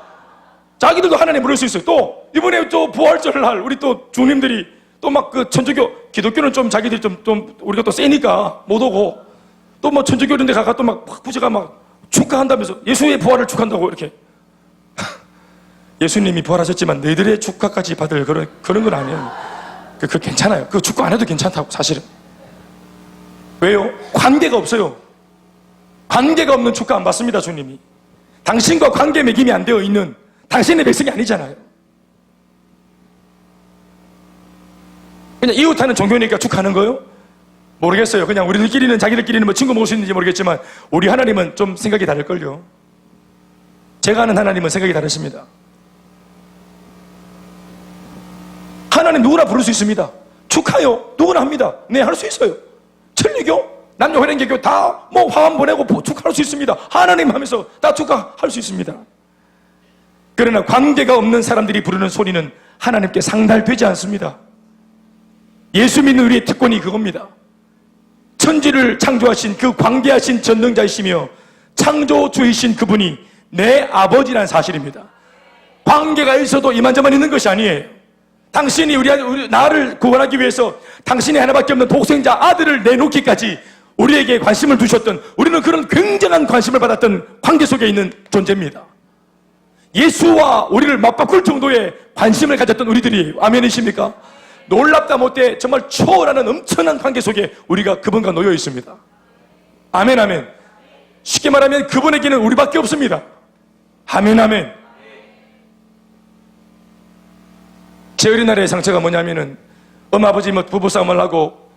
자기들도 하나님 부를 수 있어요. 또 이번에 또 부활절날 우리 또 주님들이 또 막 그 천주교, 기독교는 좀 자기들이 좀 우리가 또 세니까 못 오고 또 뭐 천주교 이런 데 가가 또 막 부제가 막 축하한다면서 예수의 부활을 축한다고 이렇게. 예수님이 부활하셨지만 너희들의 축하까지 받을 그런 건 아니에요. 그거 괜찮아요. 그거 축하 안 해도 괜찮다고 사실은. 왜요? 관계가 없어요. 관계가 없는 축하 안 받습니다. 주님이. 당신과 관계 맺음이 안 되어 있는 당신의 백성이 아니잖아요. 그냥 이웃하는 종교니까 축하하는 거예요? 모르겠어요. 그냥 우리들끼리는 자기들끼리는 뭐 친구 먹을 수 있는지 모르겠지만 우리 하나님은 좀 생각이 다를걸요. 제가 아는 하나님은 생각이 다르십니다. 하나님 누구나 부를 수 있습니다. 축하요. 누구나 합니다. 네, 할 수 있어요. 천리교, 남녀회련개교 다 뭐 화환 보내고 축하할 수 있습니다. 하나님 하면서 다 축하할 수 있습니다. 그러나 관계가 없는 사람들이 부르는 소리는 하나님께 상달되지 않습니다. 예수 믿는 우리의 특권이 그겁니다. 천지를 창조하신 그 광대하신 전능자이시며 창조주이신 그분이 내 아버지라는 사실입니다. 관계가 있어도 이만저만 있는 것이 아니에요. 당신이 나를 구원하기 위해서 당신이 하나밖에 없는 독생자 아들을 내놓기까지 우리에게 관심을 두셨던, 우리는 그런 굉장한 관심을 받았던 관계 속에 있는 존재입니다. 예수와 우리를 맞바꿀 정도의 관심을 가졌던 우리들이에요. 아멘이십니까? 놀랍다 못해 정말 초월하는 엄청난 관계 속에 우리가 그분과 놓여 있습니다. 아멘, 아멘. 쉽게 말하면 그분에게는 우리밖에 없습니다. 아멘, 아멘. 제 어린날의 상처가 뭐냐면은 엄마 아버지 부부싸움을 하고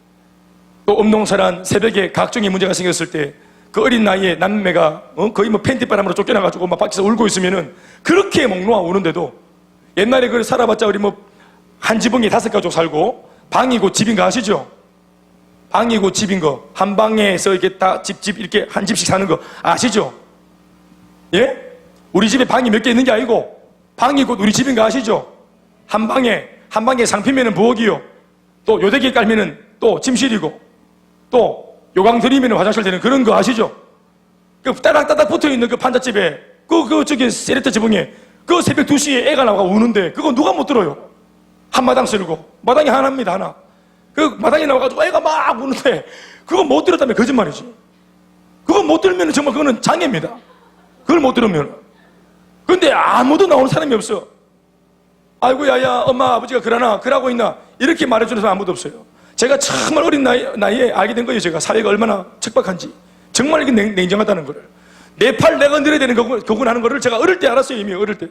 또 엄농사란 새벽에 각종의 문제가 생겼을 때 그 어린 나이에 남매가 거의 뭐 팬티바람으로 쫓겨나가지고 막 밖에서 울고 있으면은 그렇게 목 놓아 우는데도 옛날에 그걸 살아봤자 우리 뭐 한 지붕에 5가족 살고 방이고 집인 거 아시죠? 방이고 집인 거, 한 방에서 이렇게 다 집 이렇게 한 집씩 사는 거 아시죠? 예? 우리 집에 방이 몇 개 있는 게 아니고 방이고 우리 집인 거 아시죠? 한 방에 상피면은 부엌이요. 또 요대기 깔면은 또 침실이고 또 요강 들이면은 화장실 되는 그런 거 아시죠? 그 따닥따닥 붙어 있는 그 판잣집에 저기 세레트 지붕에 그 새벽 2시에 애가 나와 우는데 그거 누가 못 들어요? 한 마당 쓸고 마당이 하나입니다. 하나. 그 마당에 나와가지고 애가 막 우는데 그거 못 들었다면 거짓말이지. 그거 못 들으면 정말 그거는 장애입니다. 그걸 못 들으면. 근데 아무도 나오는 사람이 없어. 아이고 야야 엄마 아버지가 그러고 있나 이렇게 말해주는 사람 아무도 없어요. 제가 정말 어린 나이에 알게 된 거예요. 제가 사회가 얼마나 척박한지 정말 이게 냉정하다는 거를. 내 팔 내가 늘어야 되는 거군 하는 거를 제가 어릴 때 알았어요. 이미 어릴 때.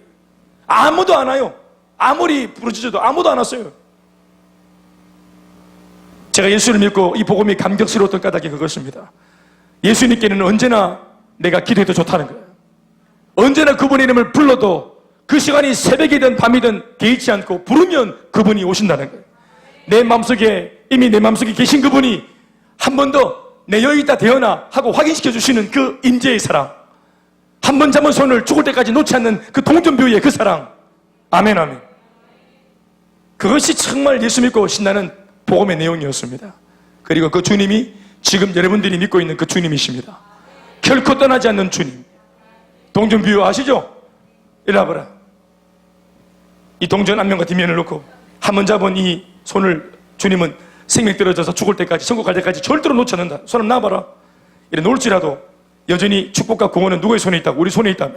아무도 안 와요. 아무리 부르짖어도 아무도 안 왔어요. 제가 예수를 믿고 이 복음이 감격스러웠던 까닭이 그것입니다. 예수님께는 언제나 내가 기도해도 좋다는 거예요. 언제나 그분의 이름을 불러도 그 시간이 새벽이든 밤이든 개의치 않고 부르면 그분이 오신다는 거예요. 내 마음속에 이미 내 마음속에 계신 그분이 한 번 더 내 여기 있다 되어나 하고 확인시켜 주시는 그 임재의 사랑, 한 번 잡은 손을 죽을 때까지 놓지 않는 그 동전뷰의 그 사랑. 아멘, 아멘. 그것이 정말 예수 믿고 신나는 복음의 내용이었습니다. 그리고 그 주님이 지금 여러분들이 믿고 있는 그 주님이십니다. 결코 떠나지 않는 주님. 동전뷰 아시죠? 이리 와봐라. 이 동전 안면과 뒷면을 놓고 한 번 잡은 이 손을 주님은 생명 떨어져서 죽을 때까지, 천국 갈 때까지 절대로 놓지 않는다. 손 한번 놔봐라. 이래 놓을지라도 여전히 축복과 구원은 누구의 손에 있다고? 우리 손에 있다.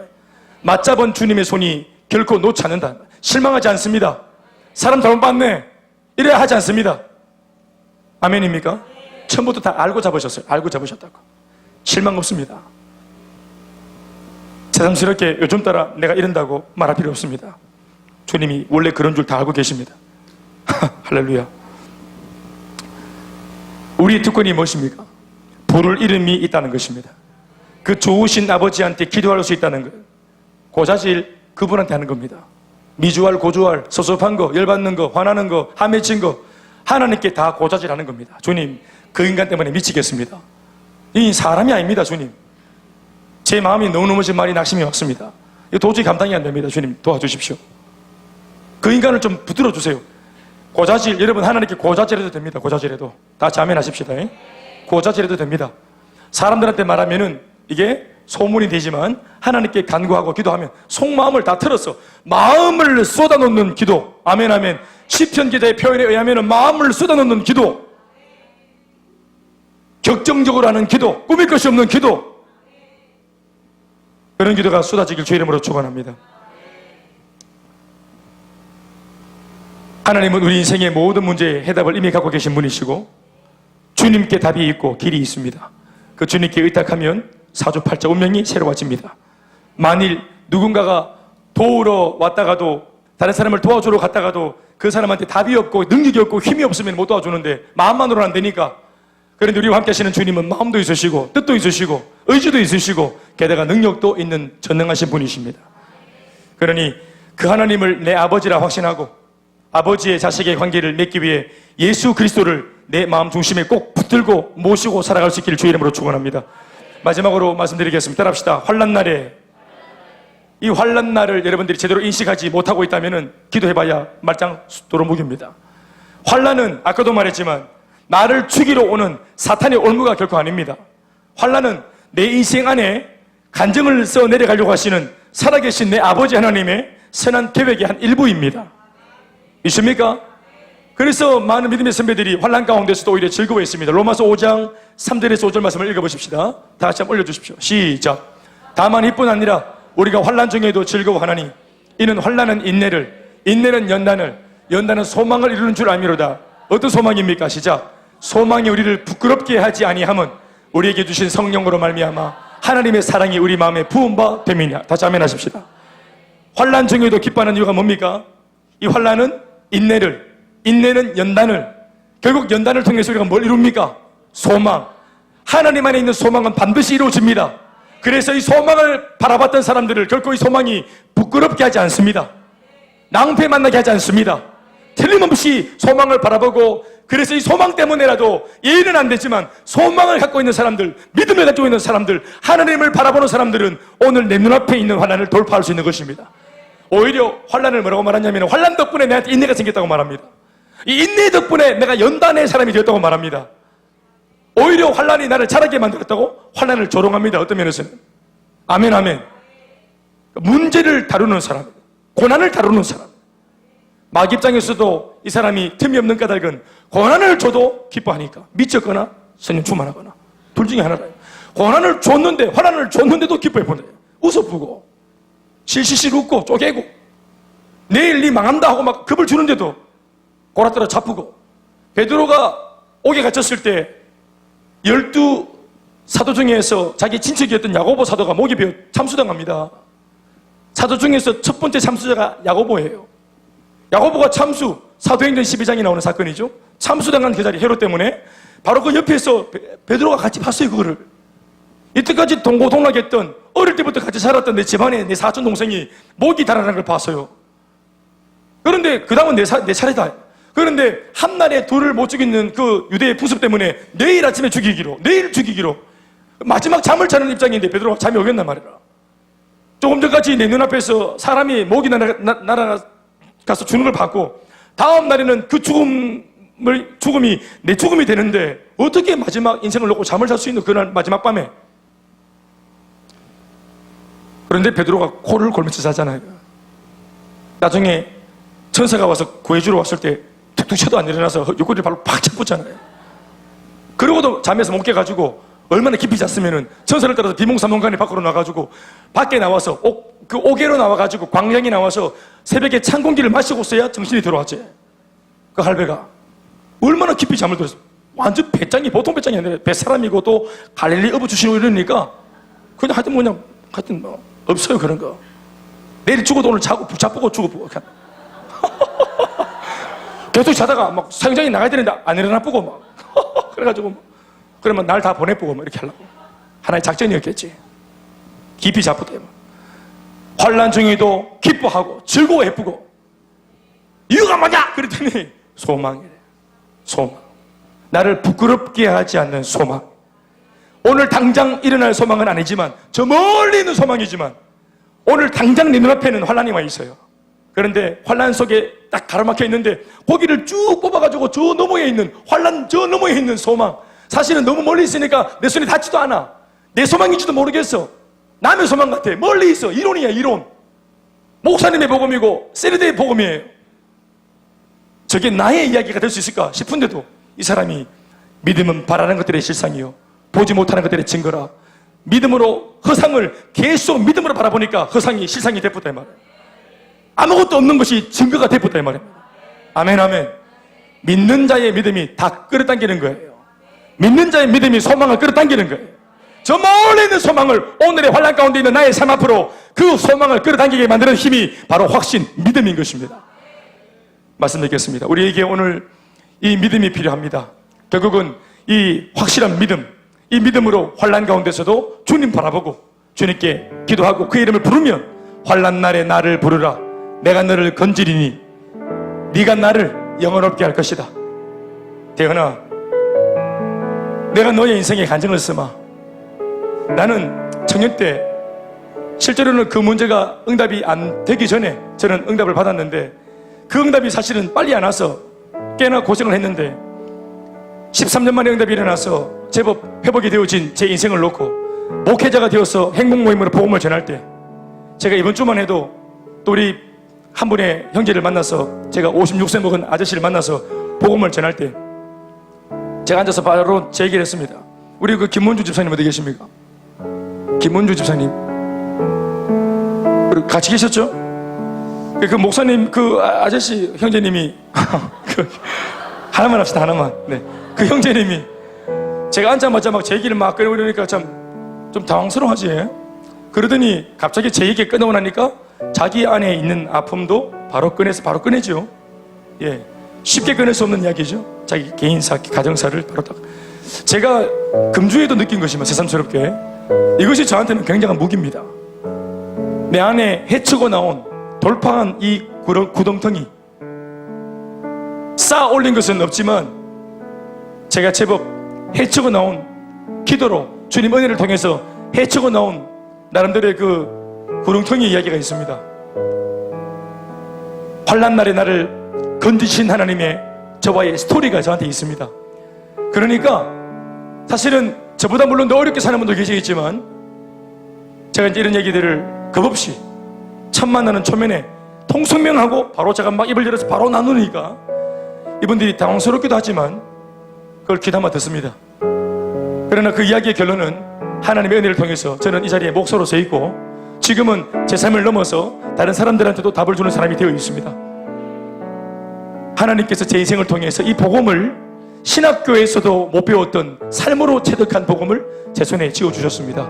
맞잡은 주님의 손이 결코 놓지 않는다. 실망하지 않습니다. 사람 잘못 봤네 이래야 하지 않습니다. 아멘입니까? 처음부터 다 알고 잡으셨어요. 알고 잡으셨다고. 실망 없습니다. 세상스럽게 요즘 따라 내가 이런다고 말할 필요 없습니다. 주님이 원래 그런 줄 다 알고 계십니다. 할렐루야. 우리의 특권이 무엇입니까? 부를 이름이 있다는 것입니다. 그 좋으신 아버지한테 기도할 수 있다는 것. 고자질 그분한테 하는 겁니다. 미주알, 고주알, 섭섭한 거, 열받는 거, 화나는 거, 함맺힌 거 하나님께 다 고자질하는 겁니다. 주님, 그 인간 때문에 미치겠습니다. 이 사람이 아닙니다. 주님, 제 마음이 너무너무 지금 말이 낙심이 왔습니다. 이거 도저히 감당이 안 됩니다. 주님, 도와주십시오. 그 인간을 좀 붙들어 주세요. 고자질, 여러분 하나님께 고자질해도 됩니다. 고자질해도 다 자면하십시다. 고자질해도 됩니다. 사람들한테 말하면은 이게 소문이 되지만 하나님께 간구하고 기도하면 속마음을 다 틀어서 마음을 쏟아놓는 기도. 아멘 아멘. 시편 기자의 표현에 의하면 마음을 쏟아놓는 기도, 격정적으로 하는 기도, 꾸밀 것이 없는 기도, 그런 기도가 쏟아지길 주의 이름으로 축원합니다. 하나님은 우리 인생의 모든 문제에 해답을 이미 갖고 계신 분이시고 주님께 답이 있고 길이 있습니다. 그 주님께 의탁하면 사주팔자 운명이 새로워집니다. 만일 누군가가 도우러 왔다가도, 다른 사람을 도와주러 갔다가도 그 사람한테 답이 없고 능력이 없고 힘이 없으면 못 도와주는데 마음만으로는 안 되니까, 그런데 우리와 함께 하시는 주님은 마음도 있으시고 뜻도 있으시고 의지도 있으시고 게다가 능력도 있는 전능하신 분이십니다. 그러니 그 하나님을 내 아버지라 확신하고 아버지의 자식의 관계를 맺기 위해 예수 그리스도를 내 마음 중심에 꼭 붙들고 모시고 살아갈 수 있기를 주의 이름으로 축원합니다. 마지막으로 말씀드리겠습니다. 따라합시다. 환난날에, 이 환난날을 여러분들이 제대로 인식하지 못하고 있다면 기도해봐야 말짱 도루묵입니다. 환난은 아까도 말했지만 나를 죽이러 오는 사탄의 올무가 결코 아닙니다. 환난은 내 인생 안에 간정을 써 내려가려고 하시는 살아계신 내 아버지 하나님의 선한 계획의 한 일부입니다. 있습니까? 그래서 많은 믿음의 선배들이 환난 가운데서도 오히려 즐거워했습니다. 로마서 5장 3절에서 5절 말씀을 읽어보십시다. 다 같이 한번 올려주십시오. 시작. 다만 이뿐 아니라 우리가 환난 중에도 즐거워하나니 이는 환난은 인내를, 인내는 연단을, 연단은 소망을 이루는 줄 알미로다. 어떤 소망입니까? 시작. 소망이 우리를 부끄럽게 하지 아니함은 우리에게 주신 성령으로 말미암아 하나님의 사랑이 우리 마음에 부은 바 됨이냐. 다시 아멘하십시다. 환난 중에도 기뻐하는 이유가 뭡니까? 이 환난은 인내를, 인내는 연단을, 결국 연단을 통해서 우리가 뭘 이룹니까? 소망. 하나님 안에 있는 소망은 반드시 이루어집니다. 그래서 이 소망을 바라봤던 사람들을 결코 이 소망이 부끄럽게 하지 않습니다. 낭패 만나게 하지 않습니다. 틀림없이 소망을 바라보고, 그래서 이 소망 때문에라도 예의는 안 되지만 소망을 갖고 있는 사람들, 믿음을 가지고 있는 사람들, 하나님을 바라보는 사람들은 오늘 내 눈앞에 있는 환난을 돌파할 수 있는 것입니다. 오히려 환난을 뭐라고 말하냐면 환난 덕분에 내한테 인내가 생겼다고 말합니다. 이 인내 덕분에 내가 연단의 사람이 되었다고 말합니다. 오히려 환난이 나를 자라게 만들었다고 환난을 조롱합니다. 어떤 면에서는. 아멘 아멘. 문제를 다루는 사람, 고난을 다루는 사람, 막 입장에서도 이 사람이 틈이 없는 까닭은 고난을 줘도 기뻐하니까, 미쳤거나 성령 충만하거나 둘 중에 하나라요. 고난을 줬는데, 환난을 줬는데도 기뻐해 보네. 웃어보고 실실실 웃고 쪼개고 내일 니 망한다 하고 막 겁을 주는데도 골아떨어 잡고. 베드로가 옥에 갇혔을 때 12 사도 중에서 자기 친척이었던 야고보 사도가 목이 베어 참수당합니다. 사도 중에서 첫 번째 참수자가 야고보예요. 야고보가 참수, 사도행전 12장에 나오는 사건이죠. 참수당한 그 자리, 헤롯 때문에. 바로 그 옆에서 베드로가 같이 봤어요. 그거를. 이때까지 동고동락했던, 어릴 때부터 같이 살았던 내 집안에 내 사촌 동생이 목이 달아나는 걸 봤어요. 그런데 그 다음은 내 차례다. 그런데 한날에 둘을 못 죽이는 그 유대의 부습 때문에 내일 아침에 죽이기로, 내일 죽이기로 마지막 잠을 자는 입장인데 베드로가 잠이 오겠단 말이라. 조금 전까지 내 눈앞에서 사람이 목이 날아가서 죽는 걸 봤고, 다음 날에는 그 죽음이 내 죽음이 되는데 어떻게 마지막 인생을 놓고 잠을 잘 수 있는 그날 마지막 밤에. 그런데 베드로가 코를 골면서 자잖아요. 나중에 천사가 와서 구해주러 왔을 때 툭툭 쳐도 안 일어나서 옆구리를 발로 팍 잡붙잖아요. 그러고도 잠에서 못 깨가지고 얼마나 깊이 잤으면은 천사를 따라서 비몽사몽간에 밖으로 나가지고 밖에 나와서 그 옥외로 나와가지고 광량에 나와서 새벽에 찬 공기를 마시고 있어야 정신이 들어왔지. 그 할배가 얼마나 깊이 잠을 들었어. 완전 배짱이 보통 배짱이 아니라 뱃사람이고 또 갈릴리 어부 주시고 이러니까 그냥 하여튼 뭐 없어요 그런 거. 내일 죽어도 오늘 자보고 죽어보고 그냥 계속 자다가 막 사형장에 나가야 되는데 안 일어나보고 막 그래가지고 그러면 날 다 보내보고 뭐 이렇게 하려고 하나의 작전이었겠지. 깊이 잡부대 환난 중에도 기뻐하고 즐거워 예쁘고 이유가 뭐냐 그랬더니 소망이래. 소망. 나를 부끄럽게 하지 않는 소망. 오늘 당장 일어날 소망은 아니지만 저 멀리 있는 소망이지만 오늘 당장 내 눈앞에는 환난이 와 있어요. 그런데 환난 속에 딱 가로막혀 있는데 고기를 쭉 뽑아가지고 저 너머에 있는 환난 저 너머에 있는 소망. 사실은 너무 멀리 있으니까 내 손에 닿지도 않아. 내 소망인지도 모르겠어. 남의 소망 같아. 멀리 있어. 이론이야 이론. 목사님의 복음이고 세르데의 복음이에요. 저게 나의 이야기가 될 수 있을까 싶은데도 이 사람이 믿음은 바라는 것들의 실상이요 보지 못하는 것들의 증거라. 믿음으로 허상을 계속 믿음으로 바라보니까 허상이 실상이 되었다 이 말이에요. 아무것도 없는 것이 증거가 되었다 이 말이에요. 아멘 아멘. 믿는 자의 믿음이 다 끌어당기는 거예요. 믿는 자의 믿음이 소망을 끌어당기는 거예요. 저 멀리 있는 소망을 오늘의 환난 가운데 있는 나의 삶 앞으로 그 소망을 끌어당기게 만드는 힘이 바로 확신, 믿음인 것입니다. 말씀드리겠습니다. 우리에게 오늘 이 믿음이 필요합니다. 결국은 이 확실한 믿음, 이 믿음으로 환난 가운데서도 주님 바라보고 주님께 기도하고 그 이름을 부르면 환난 날에 나를 부르라. 내가 너를 건지리니 네가 나를 영원롭게 할 것이다. 대현아, 내가 너의 인생에 간증을 쓰마. 나는 청년 때 실제로는 그 문제가 응답이 안 되기 전에 저는 응답을 받았는데 그 응답이 사실은 빨리 안 와서 꽤나 고생을 했는데 13년 만에 응답이 일어나서 제법 회복이 되어진 제 인생을 놓고 목회자가 되어서 행복 모임으로 복음을 전할 때 제가 이번 주만 해도 또 우리 한 분의 형제를 만나서 제가 56세 먹은 아저씨를 만나서 복음을 전할 때 제가 앉아서 바로 제 얘기를 했습니다. 우리 그 김문주 집사님 어디 계십니까? 김문주 집사님 같이 계셨죠? 그 목사님 그 아저씨 형제님이 하나만 합시다 하나만. 네. 그 형제님이 제가 앉자마자 막 제 얘기를 막 꺼내려니까 참 좀 당황스러워하지. 그러더니 갑자기 제 얘기 끝나고 나니까 자기 안에 있는 아픔도 바로 꺼내서 바로 꺼내죠. 예, 쉽게 꺼낼 수 없는 이야기죠. 자기 개인사, 가정사를 바로 딱. 제가 금주에도 느낀 것이면 새삼스럽게 이것이 저한테는 굉장한 무기입니다. 내 안에 헤치고 나온 돌파한 이 구덩텅이 쌓아 올린 것은 없지만 제가 제법 헤치고 나온 기도로 주님 은혜를 통해서 헤치고 나온 나름대로의 그 구렁텅이 이야기가 있습니다. 환난 날에 나를 건지신 하나님의 저와의 스토리가 저한테 있습니다. 그러니까 사실은 저보다 물론 더 어렵게 사는 분도 계시겠지만 제가 이제 이런 얘기들을 겁없이 첫 만나는 초면에 통성명하고 바로 제가 막 입을 열어서 바로 나누니까 이분들이 당황스럽기도 하지만 그걸 귀담아 듣습니다. 그러나 그 이야기의 결론은 하나님의 은혜를 통해서 저는 이 자리에 목사로 서 있고 지금은 제 삶을 넘어서 다른 사람들한테도 답을 주는 사람이 되어 있습니다. 하나님께서 제 인생을 통해서 이 복음을 신학교에서도 못 배웠던 삶으로 체득한 복음을 제 손에 쥐어주셨습니다.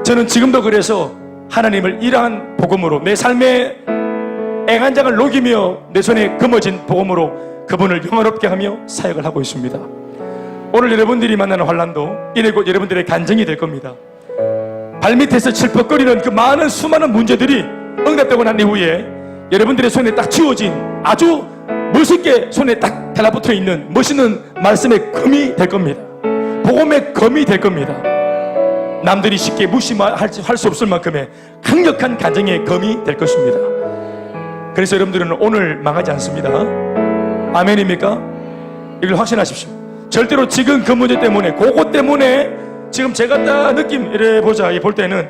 저는 지금도 그래서 하나님을 이러한 복음으로 내 삶의 애간장을 녹이며 내 손에 금어진 복음으로 그분을 영화롭게 하며 사역을 하고 있습니다. 오늘 여러분들이 만나는 환난도 이내 곧 여러분들의 간증이 될 겁니다. 발밑에서 칠퍽거리는 그 많은 수많은 문제들이 응답되고 난 이후에 여러분들의 손에 딱 쥐어진 아주 멋있게 손에 딱 달라붙어 있는 멋있는 말씀의 금이 될 겁니다. 복음의 금이 될 겁니다. 남들이 쉽게 무시할 수 없을 만큼의 강력한 간증의 금이 될 것입니다. 그래서 여러분들은 오늘 망하지 않습니다. 아멘입니까? 이걸 확신하십시오. 절대로 지금 그 문제 때문에 그것 때문에 지금 제가 딱 느낌 이래 보자 볼 때는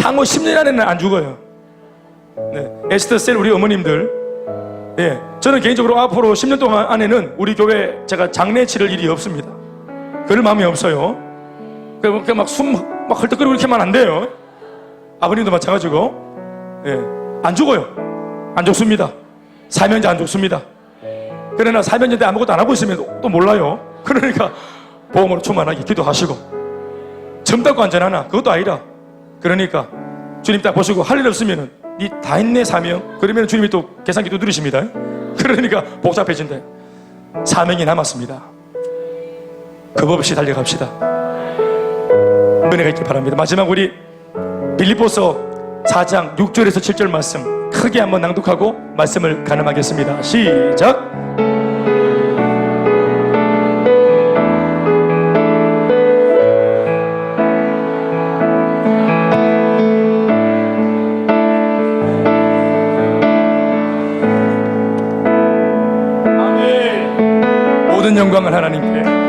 향후 10년 안에는 안 죽어요. 네. 에스더셀 우리 어머님들, 예, 저는 개인적으로 앞으로 10년 동안 안에는 우리 교회 제가 장례 치를 일이 없습니다. 그럴 마음이 없어요. 그냥 막 숨 막 헐떡거리고 이렇게만 안 돼요. 아버님도 마찬가지고, 예, 안 죽어요. 안 죽습니다. 사명자 안 죽습니다. 그러나 사면전대 아무것도 안 하고 있으면 또 몰라요. 그러니까 복음으로 충만하게 기도하시고, 젊다고 안전하나? 그것도 아니라. 그러니까 주님 딱 보시고 할 일 없으면은 니 다 했네 사명. 그러면 주님이 또 계산기도 누르십니다. 그러니까 복잡해진대. 사명이 남았습니다. 겁 없이 달려갑시다. 은혜가 있길 바랍니다. 마지막 우리 빌립보서 4장 6절에서 7절 말씀 크게 한번 낭독하고 말씀을 가늠하겠습니다. 시작. 모든 영광을 하나님께,